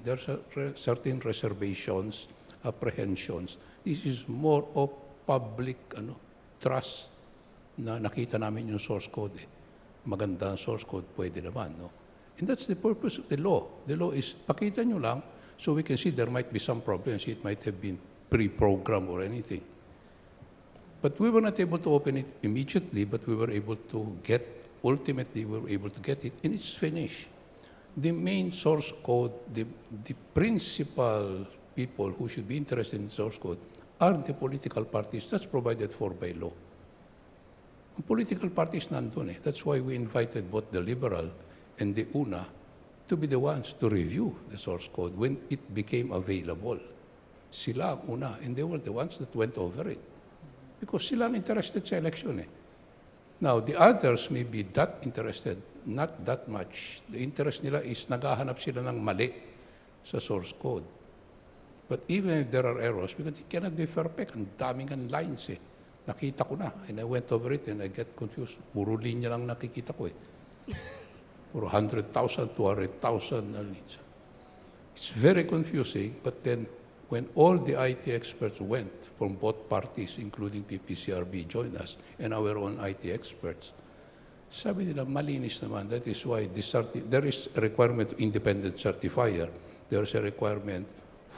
there's certain reservations, apprehensions. This is more of public trust na nakita namin yung source code. Maganda ang source code, pwede naman. No? And that's the purpose of the law. The law is, pakita nyo lang, so we can see there might be some problems. It might have been pre-programmed or anything. But we were not able to open it immediately, but we were able to ultimately we were able to get it, and it's finished. The main source code, the principal people who should be interested in source code are the political parties. That's provided for by law. Ang political parties nandun eh. That's why we invited both the Liberal and the UNA to be the ones to review the source code when it became available. Sila ang una, and they were the ones that went over it. Because sila ang interested sa election eh. Now, the others may be that interested, not that much. The interest nila is naghahanap sila ng mali sa source code. But even if there are errors, because it cannot be perfect, ang daming ang lines eh. Nakita ko na, and I went over it and I get confused. Puro linya lang nakikita ko eh. Puro 100,000, 200,000 na lines. It's very confusing, but then when all the IT experts went from both parties, including PPCRB, joined us, and our own IT experts, sabi nila, malinis naman. That is why there is a requirement of independent certifier. There is a requirement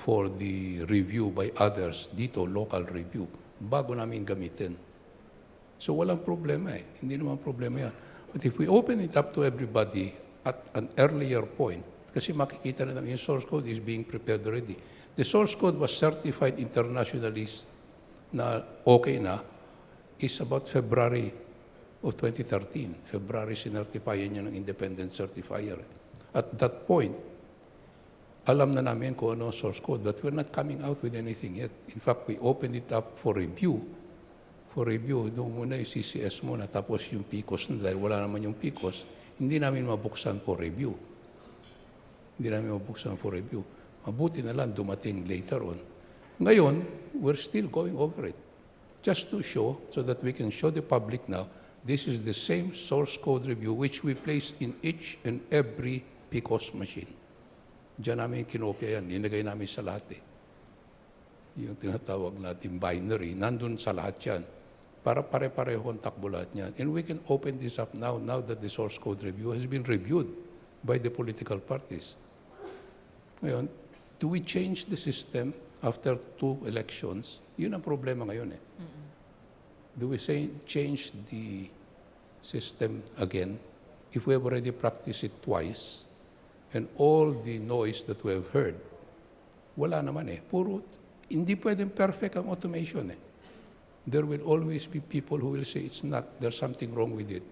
for the review by others, dito, local review, bago namin gamitin. So walang problema eh. Hindi naman problema yan. But if we open it up to everybody at an earlier point, kasi makikita na namin yung source code is being prepared already. The source code was certified internationally na okay na is about February of 2013. February sinertified niya ng independent certifier. At that point, alam na namin kung ano source code, but we're not coming out with anything yet. In fact, we opened it up for review. For review, doon muna yung CCS muna, tapos yung PCOS na, dahil wala naman yung PCOS, hindi namin mabuksan for review. Hindi namin mabuksan for review. Mabuti na lang dumating later on. Ngayon, we're still going over it. Just to show, so that we can show the public now, this is the same source code review which we place in each and every PCOS machine. Diyan namin kinopya yan, nilagay namin sa lahat eh. Yung tinatawag natin binary, nandun sa lahat yan. Para pare-pareho ang takbo lahat yan. And we can open this up now that the source code review has been reviewed by the political parties. Ngayon, do we change the system after 2 elections? Yun ang problema ngayon eh. Do we change the system again if we have already practiced it twice? And all the noise that we have heard, wala naman eh. Puro, hindi pwedeng perfect ang automation eh. There will always be people who will say it's not, there's something wrong with it.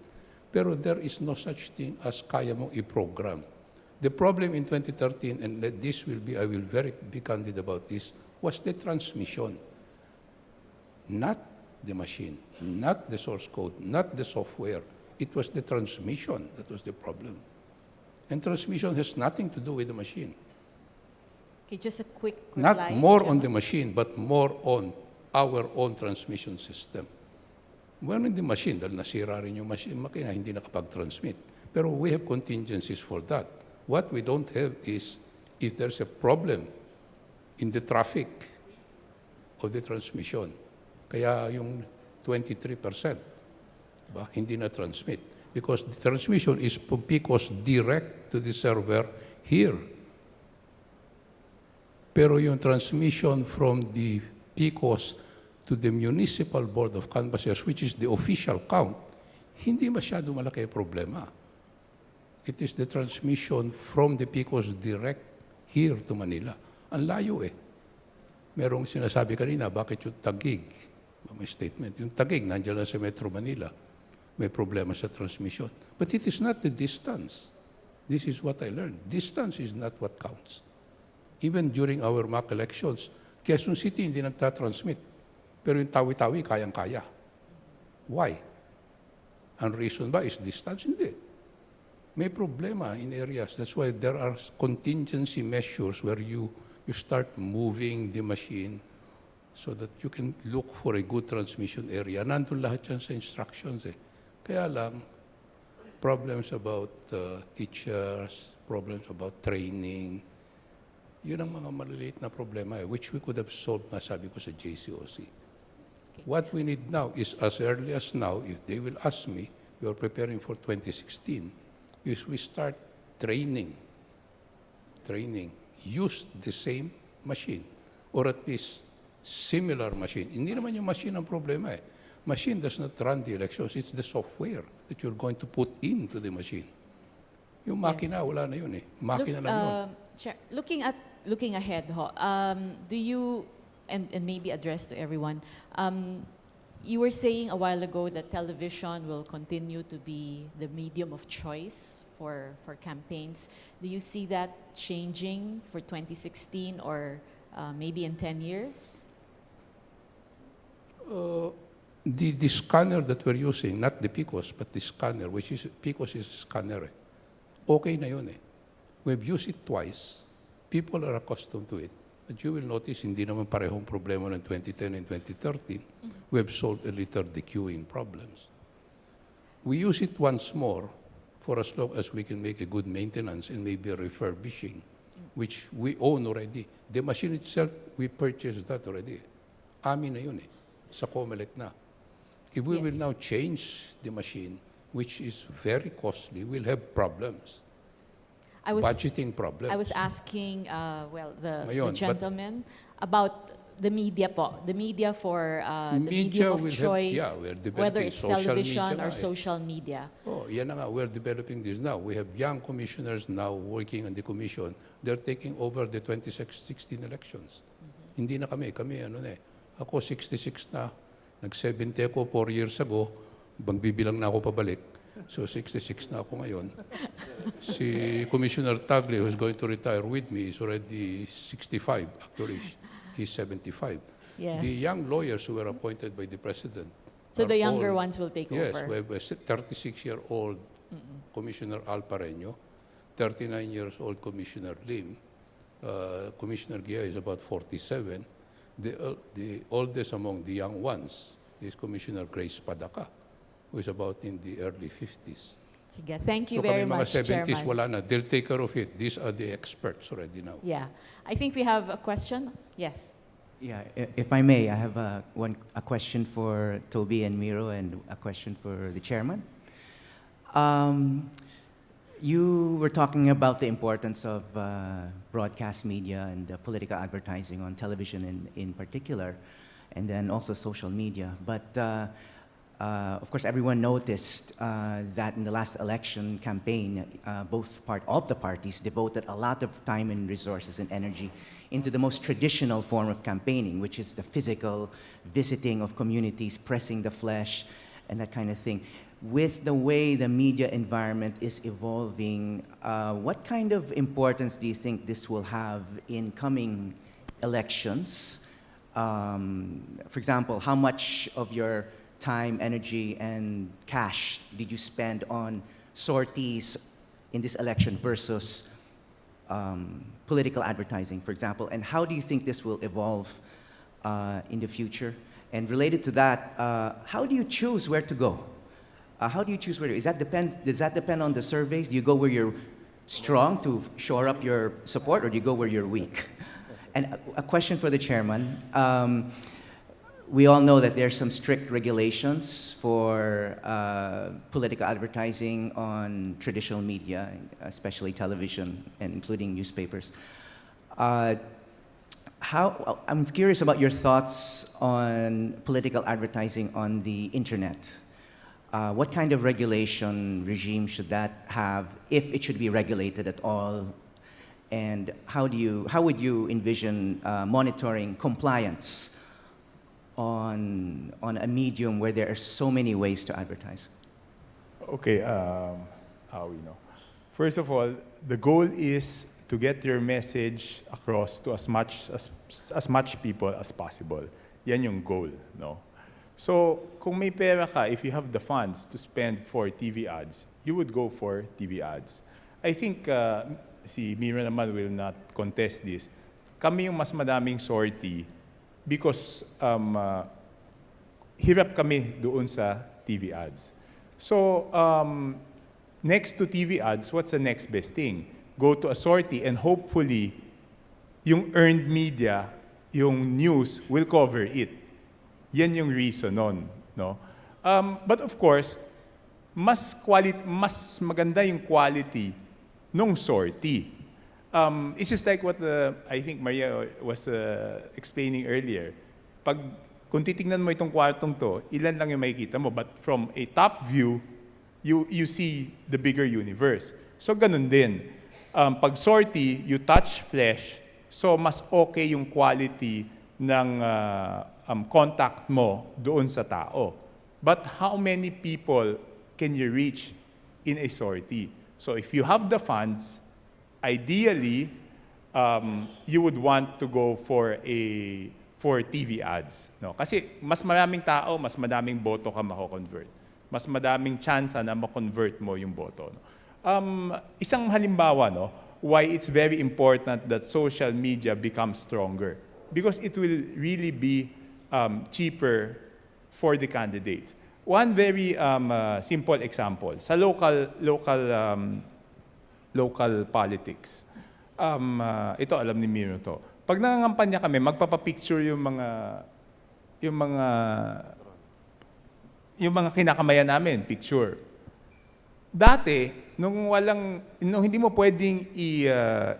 Pero there is no such thing as kaya mong i-program. The problem in 2013, and this will be, I will be candid about this, was the transmission. Not the machine, not the source code, not the software. It was the transmission that was the problem. And transmission has nothing to do with the machine. Okay, just a quick Not reply, more Gemma. on the machine, but more on our own transmission system. Well, in the machine, dahil nasira rin yung makina, hindi nakapag-transmit. Pero we have contingencies for that. What we don't have is, if there's a problem in the traffic of the transmission, kaya yung 23%, diba, hindi na-transmit. Because the transmission is from PCOS direct to the server here. Pero yung transmission from the PCOS to the Municipal Board of Canvassers, which is the official count, hindi masyado malaki problema. It is the transmission from the Picos direct here to Manila. Ang layo eh. Merong sinasabi kanina, bakit yung Taguig? May statement. Yung Taguig, nandiyan lang sa Metro Manila. May problema sa transmission. But it is not the distance. This is what I learned. Distance is not what counts. Even during our mock elections, Quezon City hindi nagtatransmit. Pero yung Tawi-Tawi, kayang-kaya. Why? Ang reason ba is distance? Hindi. May problema in areas. That's why there are contingency measures where you start moving the machine so that you can look for a good transmission area. Nandun lahat yan sa instructions eh. Kaya lang, problems about teachers, problems about training, yun ang mga maliliit na problema eh, which we could have solved, sabi ko sa JCOC. Okay. What we need now is as early as now, if they will ask me, we are preparing for 2016, is we start training, use the same machine, or at least similar machine. Hindi naman yung machine ang problema eh. Machine does not run the elections. It's the software that you're going to put into the machine. Yung makina, wala na yun eh. Makina lang yun. Chair, looking ahead, do you, and maybe address to everyone, you were saying a while ago that television will continue to be the medium of choice for campaigns. Do you see that changing for 2016 or maybe in 10 years? The scanner that we're using, not the Picos, but the scanner, which is, Picos is scanner eh. Okay na yun eh. We've used it twice. People are accustomed to it. But you will notice, hindi naman parehong problema ng 2010 and 2013. We have solved a little the queuing problems. We use it once more for as long as we can make a good maintenance and maybe a refurbishing, which we own already. The machine itself, we purchased that already. Amin na yun eh. Sa Comelec na. If we will now change the machine, which is very costly, we'll have problems. Budgeting problems. I was asking, the Ngayon, gentleman about the media po. The media for the medium of choice, whether it's television or social media. Oh, yan na nga. We're developing this now. We have young commissioners now working on the commission. They're taking over the 2016 elections. Hindi na kami. Kami, ano na eh. Ako, 66 na. Nag-70 ako 4 years ago. Bibilang na ako pabalik. So 66 na ako ngayon. Si Commissioner Tagle, who's going to retire with me, is already 65. Actually, he's 75. Yes. The young lawyers who were appointed by the President. So the younger all, ones will take yes, over. we have a 36-year-old Commissioner Al Pareño, 39 years old Commissioner Lim, Commissioner Gia is about 47. The oldest among the young ones is Commissioner Grace Padaka, who is about in the early 50s. Sige, thank you So very kami mga much, 70s, Chairman. wala na. They'll take care of it. These are the experts already now. Yeah. I think we have a question. Yes. Yeah, if I may, I have a question for Toby and Miro and a question for the chairman. You were talking about the importance of broadcast media and political advertising on television in particular, and then also social media. But of course, everyone noticed that in the last election campaign, all the parties devoted a lot of time and resources and energy into the most traditional form of campaigning, which is the physical visiting of communities, pressing the flesh, and that kind of thing. With the way the media environment is evolving, what kind of importance do you think this will have in coming elections? For example, how much of your time, energy, and cash did you spend on sorties in this election versus political advertising, for example? And how do you think this will evolve in the future? And related to that, how do you choose where to go? How do you choose where to go? Does that depend on the surveys? Do you go where you're strong to shore up your support, or do you go where you're weak? And a question for the chairman. We all know that there's some strict regulations for political advertising on traditional media, especially television, and including newspapers. I'm curious about your thoughts on political advertising on the internet. What kind of regulation regime should that have, if it should be regulated at all? And how would you envision monitoring compliance on a medium where there are so many ways to advertise? Okay, how we know? First of all, the goal is to get your message across to as much people as possible. Yan yung goal, no? So, kung may pera ka, if you have the funds to spend for TV ads, you would go for TV ads. I think si Mira naman will not contest this. Kami yung mas madaming sortie because hirap kami doon sa TV ads. So, next to TV ads, what's the next best thing? Go to a sortie and hopefully yung earned media, yung news will cover it. Yan yung reason nun, no? But of course, mas maganda yung quality nung sortie. It's just like what I think Maria was explaining earlier. Kung titingnan mo itong kwartong to, ilan lang yung makikita mo. But from a top view, you see the bigger universe. So ganun din. Pag sortie, you touch flesh, so mas okay yung quality ng contact mo doon sa tao. But how many people can you reach in a sortie? So if you have the funds, ideally, you would want to go for TV ads. No? Kasi mas maraming tao, mas madaming boto ka mako-convert. Mas madaming chance na ma-convert mo yung boto. No? Isang halimbawa, no, why it's very important that social media becomes stronger. Because it will really be cheaper for the candidates. One very simple example, sa local politics. Ito alam ni Miro to. Pag nangangampanya kami, magpapapicture yung mga kinakamayan namin, picture. Dati, nung hindi mo pwedeng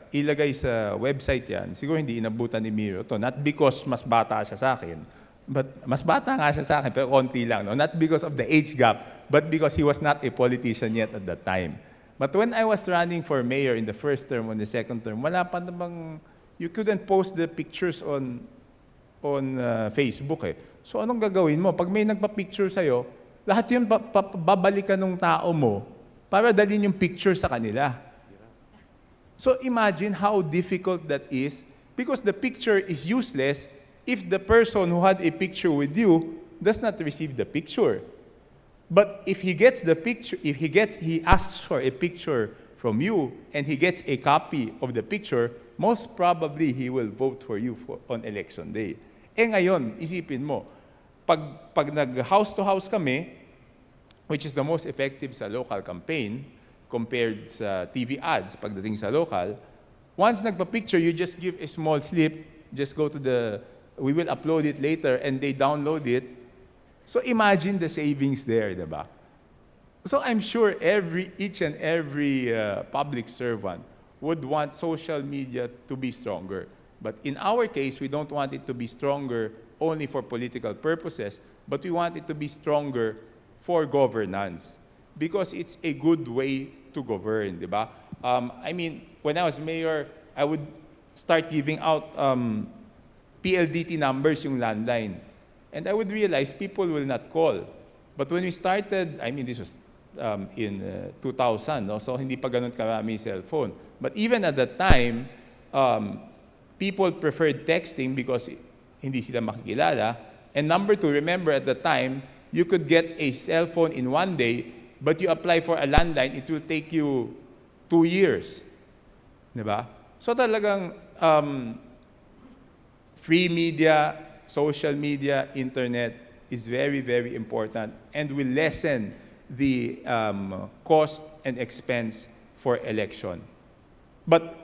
ilagay sa website yan, siguro hindi inabutan ni Miro to. Not because mas bata siya sa akin, but mas bata nga siya sa akin, pero konti lang. No? Not because of the age gap, but because he was not a politician yet at that time. But when I was running for mayor in the first term, on the second term, wala pa namang, you couldn't post the pictures on Facebook eh. So anong gagawin mo? Pag may nagpa-picture sa'yo, lahat yun babalikan ng tao mo para dalhin yung picture sa kanila. So imagine how difficult that is because the picture is useless if the person who had a picture with you does not receive the picture. But if he gets the picture, he asks for a picture from you and he gets a copy of the picture, most probably he will vote for you on election day. Ngayon, isipin mo, pag nag-house to house kami, which is the most effective sa local campaign compared sa TV ads pagdating sa local, once nagpa-picture, you just give a small slip, just go to we will upload it later and they download it. So imagine the savings there, diba? So I'm sure each and every public servant would want social media to be stronger. But in our case, we don't want it to be stronger only for political purposes, but we want it to be stronger for governance because it's a good way to govern, diba? I mean, when I was mayor, I would start giving out PLDT numbers, yung landline. And I would realize people will not call. But when we started, I mean, this was in 2000, no? So hindi pa ganun karami cellphone. But even at that time, people preferred texting because hindi sila makikilala. And number two, remember at the time, you could get a cell phone in one day, but you apply for a landline, it will take you 2 years. Diba? So talagang free media, social media, internet is very, very important and will lessen the cost and expense for election. But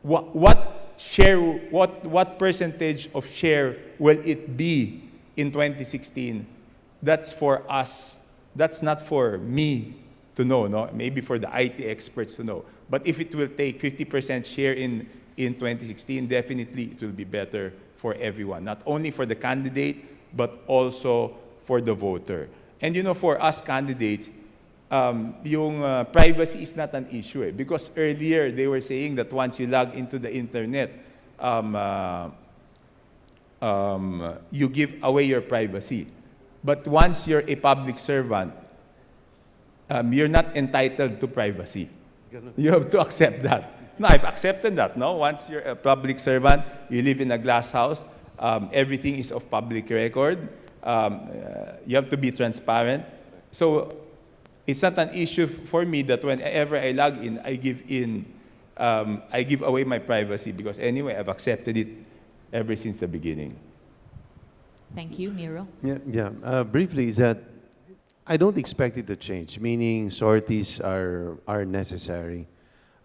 what percentage of share will it be in 2016? That's for us. That's not for me to know, no? Maybe for the IT experts to know. But if it will take 50% share in 2016, definitely it will be better for everyone, not only for the candidate, but also for the voter. And you know, for us candidates, yung privacy is not an issue because earlier they were saying that once you log into the internet, you give away your privacy. But once you're a public servant, you're not entitled to privacy. You have to accept that. No, I've accepted that. No, once you're a public servant, you live in a glass house. Everything is of public record. You have to be transparent. So it's not an issue for me that whenever I log in, I give away my privacy because anyway, I've accepted it ever since the beginning. Thank you, Nero. Briefly, is that I don't expect it to change, meaning sorties are necessary.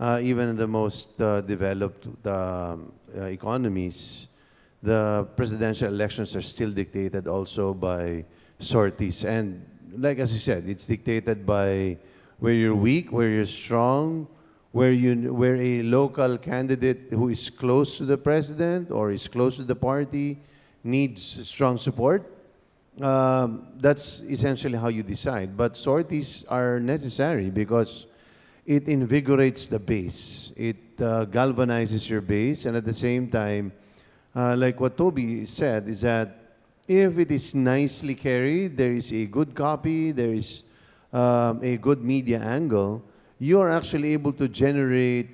Even in the most developed economies, the presidential elections are still dictated also by sorties. And like as you said, it's dictated by where you're weak, where you're strong, where a local candidate who is close to the president or is close to the party needs strong support. That's essentially how you decide. But sorties are necessary because it invigorates the base. It galvanizes your base, and at the same time, like what Toby said, is that if it is nicely carried, there is a good copy, there is a good media angle, you are actually able to generate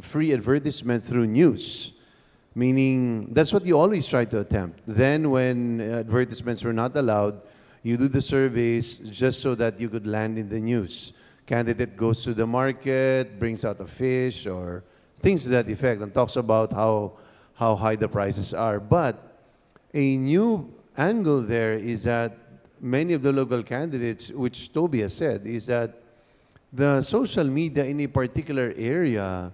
free advertisement through news. Meaning, that's what you always try to attempt. Then when advertisements were not allowed, you do the surveys just so that you could land in the news. Candidate goes to the market, brings out a fish or things to that effect and talks about how high the prices are. But a new angle there is that many of the local candidates, which Toby has said, is that the social media in a particular area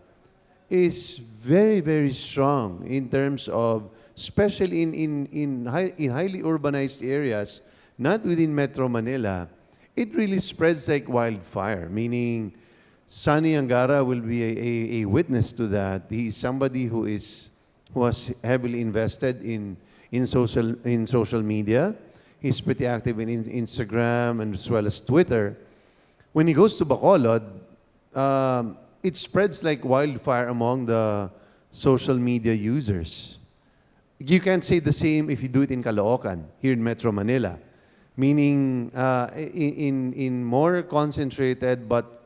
is very, very strong in terms of, especially in highly urbanized areas, not within Metro Manila, it really spreads like wildfire, meaning Sonny Angara will be a witness to that. He is somebody who was heavily invested in social media. He's pretty active in Instagram and as well as Twitter. When he goes to Bacolod, it spreads like wildfire among the social media users. You can't say the same if you do it in Caloocan, here in Metro Manila. Meaning, in more concentrated but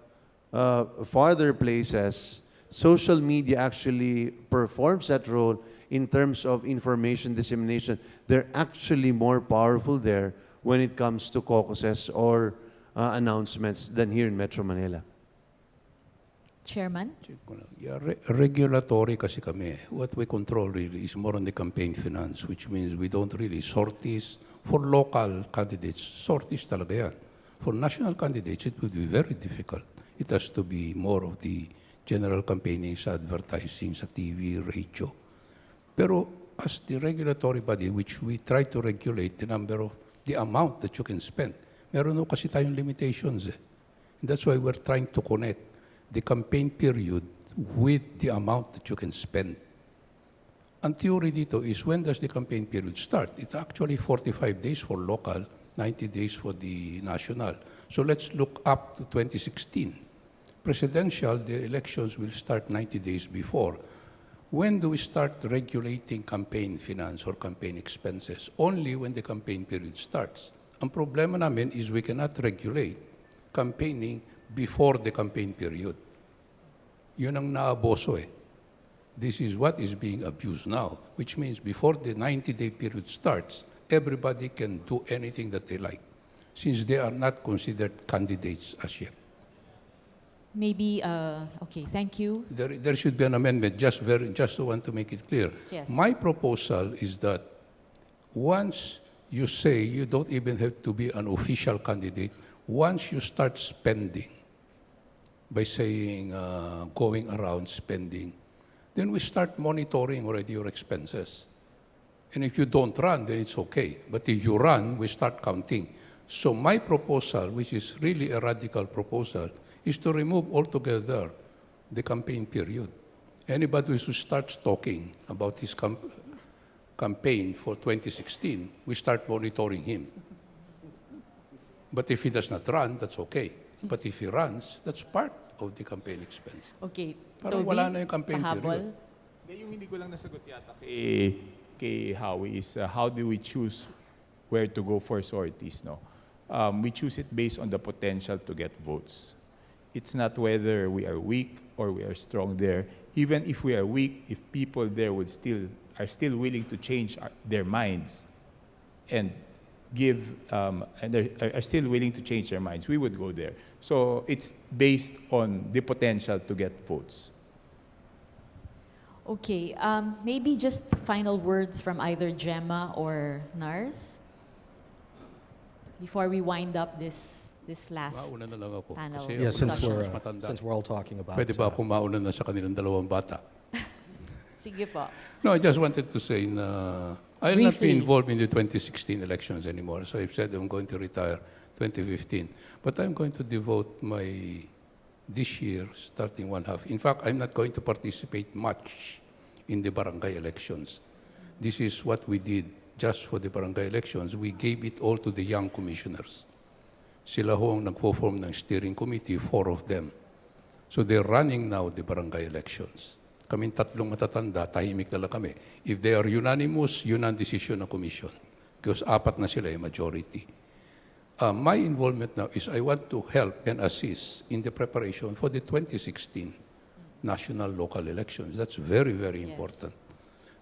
farther places, social media actually performs that role in terms of information dissemination. They're actually more powerful there when it comes to caucuses or announcements than here in Metro Manila. Chairman? Yeah, regulatory kasi kami. What we control really is more on the campaign finance, which means we don't really sorties. For local candidates, sorties talaga yan. For national candidates, it would be very difficult. It has to be more of the general campaigning sa advertising, sa TV, radio. Pero as the regulatory body, which we try to regulate the amount that you can spend, meron no kasi tayong limitations. And that's why we're trying to connect the campaign period with the amount that you can spend. Ang theory dito is when does the campaign period start? It's actually 45 days for local, 90 days for the national. So let's look up to 2016. Presidential, the elections will start 90 days before. When do we start regulating campaign finance or campaign expenses? Only when the campaign period starts. Ang problema namin is we cannot regulate campaigning before the campaign period. Yun ang naaboso eh. This is what is being abused now, which means before the 90-day period starts, everybody can do anything that they like, since they are not considered candidates as yet. Maybe, okay, thank you. There should be an amendment, just to want to make it clear. Yes. My proposal is that once you say you don't even have to be an official candidate, once you start spending, by saying going around spending, then we start monitoring already your expenses. And if you don't run, then it's okay. But if you run, we start counting. So my proposal, which is really a radical proposal, is to remove altogether the campaign period. Anybody who starts talking about his campaign for 2016, we start monitoring him. But if he does not run, that's okay. But if he runs, that's part of the campaign expense. Okay, Parang Toby, wala na yung campaign pahabol. period. Yung hindi ko lang nasagot yata kay Howie is how do we choose where to go for sorties, no? We choose it based on the potential to get votes. It's not whether we are weak or we are strong there. Even if we are weak, if people there are still willing to change their minds and are still willing to change their minds, we would go there. So it's based on the potential to get votes. Okay, maybe just final words from either Gemma or Nars before we wind up this last Mauna na lang ako. panel. Kasi Yeah, ako since mas we're, matanda. since we're all talking about... Pwede ba ako mauna na sa kanilang dalawang bata? Sige po. No, I just wanted to say na I'll not be Briefly. involved in the 2016 elections anymore. So I've said I'm going to retire 2015. But I'm going to devote this year, starting one half. In fact, I'm not going to participate much in the barangay elections. This is what we did just for the barangay elections. We gave it all to the young commissioners. Sila ho ang nagpo-form ng steering committee, 4 of them. So they're running now the barangay elections. Kaming tatlong matatanda, tahimik na lang kami. If they are unanimous, yun ang decision ng commission. Because 4 na sila, majority. My involvement now is I want to help and assist in the preparation for the 2016 national local elections. That's very, very Yes. important.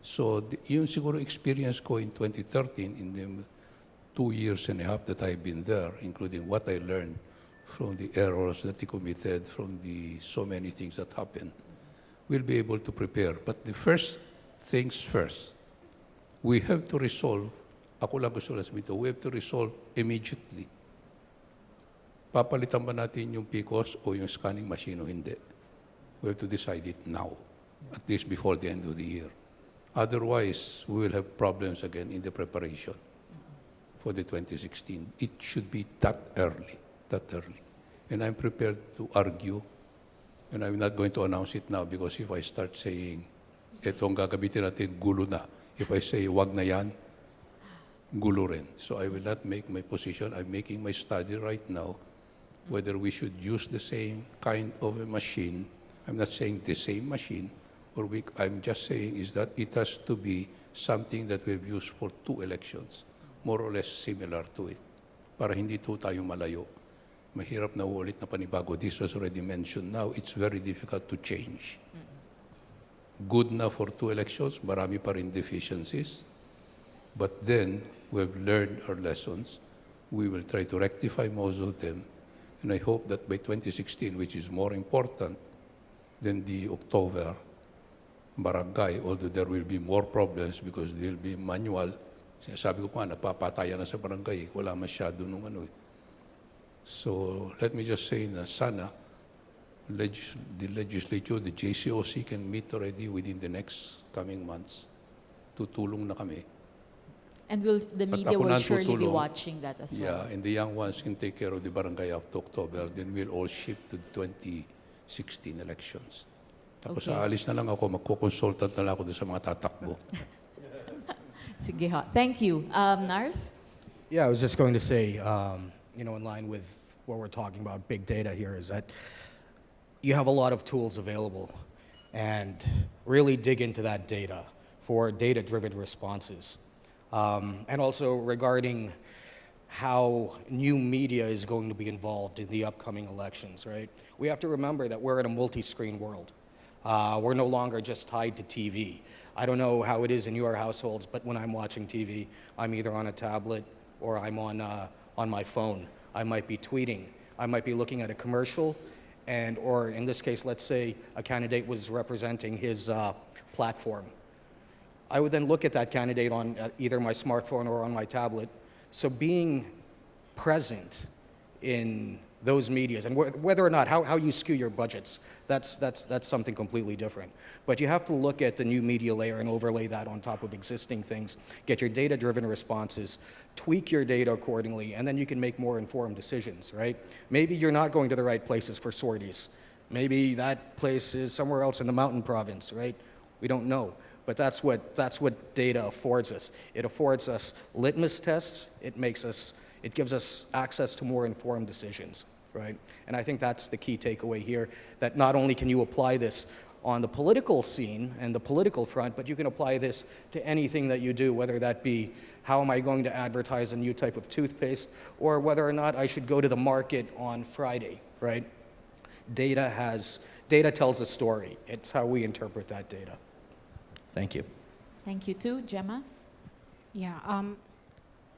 So yun siguro experience ko in 2013 in the 2 years and a half that I've been there, including what I learned from the errors that he committed, from the so many things that happened, we'll be able to prepare. But the first things first, we have to resolve, ako lang gusto lang sabihin ito, we have to resolve immediately. Papalitan ba natin yung PCOS o yung scanning machine o hindi? We have to decide it now, at least before the end of the year. Otherwise, we will have problems again in the preparation for the 2016. It should be that early. And I'm prepared to argue, and I'm not going to announce it now because if I start saying, etong gagamitin natin, gulo na. If I say, wag na yan, gulo rin. So I will not make my position. I'm making my study right now, whether we should use the same kind of a machine. I'm not saying the same machine, I'm just saying is that it has to be something that we've used for 2 elections, more or less similar to it, para hindi to tayo malayo. Mahirap na ulit na panibago. This was already mentioned. Now, it's very difficult to change. Good na for 2 elections, marami pa rin deficiencies. But then, we've learned our lessons. We will try to rectify most of them. And I hope that by 2016, which is more important than the October barangay, although there will be more problems because there will be manual. Sabi ko pa, napapatayan na sa barangay. Wala masyado nung ano. So let me just say na sana the legislature, the JCOC can meet already within the next coming months. Tutulong na kami. And the At media ako will nang surely be tutulong. watching that as well. Yeah, and the young ones can take care of the barangay up to October. Then we'll all shift to the 2016 elections. Tapos Okay. aalis na lang ako, magko-consultant na lang ako doon sa mga tatakbo. Sige ho. Thank you. Nars? Yeah, I was just going to say, in line with what we're talking about, big data here, is that you have a lot of tools available, and really dig into that data for data-driven responses. And also regarding how new media is going to be involved in the upcoming elections, right? We have to remember that we're in a multi-screen world. We're no longer just tied to TV. I don't know how it is in your households, but when I'm watching TV, I'm either on a tablet or I'm on my phone. I might be tweeting. I might be looking at a commercial, or in this case, let's say a candidate was representing his platform. I would then look at that candidate on either my smartphone or on my tablet. So being present in those medias, and whether or not, how you skew your budgets, that's something completely different. But you have to look at the new media layer and overlay that on top of existing things, get your data-driven responses, tweak your data accordingly, and then you can make more informed decisions, right? Maybe you're not going to the right places for sorties. Maybe that place is somewhere else in the mountain province, right? We don't know. But that's what data affords us. It affords us litmus tests. It makes us It gives us access to more informed decisions, right? And I think that's the key takeaway here, that not only can you apply this on the political scene and the political front, but you can apply this to anything that you do, whether that be how am I going to advertise a new type of toothpaste, or whether or not I should go to the market on Friday, right? Data tells a story. It's how we interpret that data. Thank you. Thank you too, Gemma. Yeah.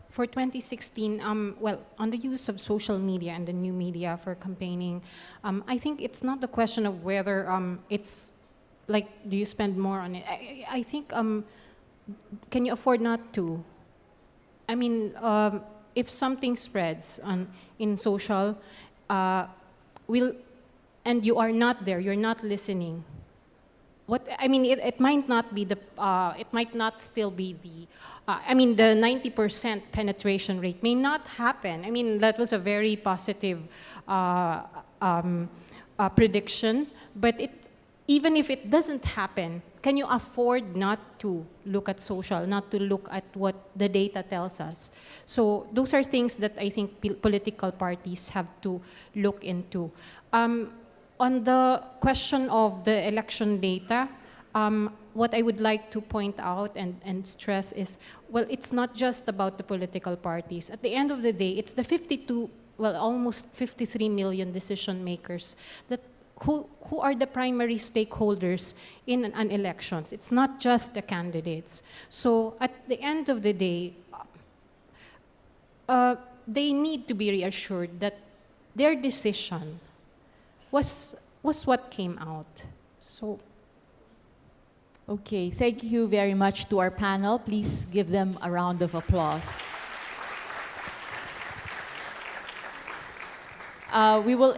For 2016, well, on the use of social media and the new media for campaigning, I think it's not the question of whether it's like, do you spend more on it? I think, can you afford not to? I mean, if something spreads in social, and you are not there, you're not listening. It might not be it might not still be the 90% penetration rate may not happen. I mean, that was a very positive prediction, but even if it doesn't happen, can you afford not to look at social, not to look at what the data tells us? So those are things that I think political parties have to look into. On the question of the election data, what I would like to point out and stress is, well, it's not just about the political parties. At the end of the day, it's the almost 53 million decision makers who are the primary stakeholders in an elections. It's not just the candidates. So at the end of the day, they need to be reassured that their decision was what came out. So, okay, thank you very much to our panel. Please give them a round of applause. We will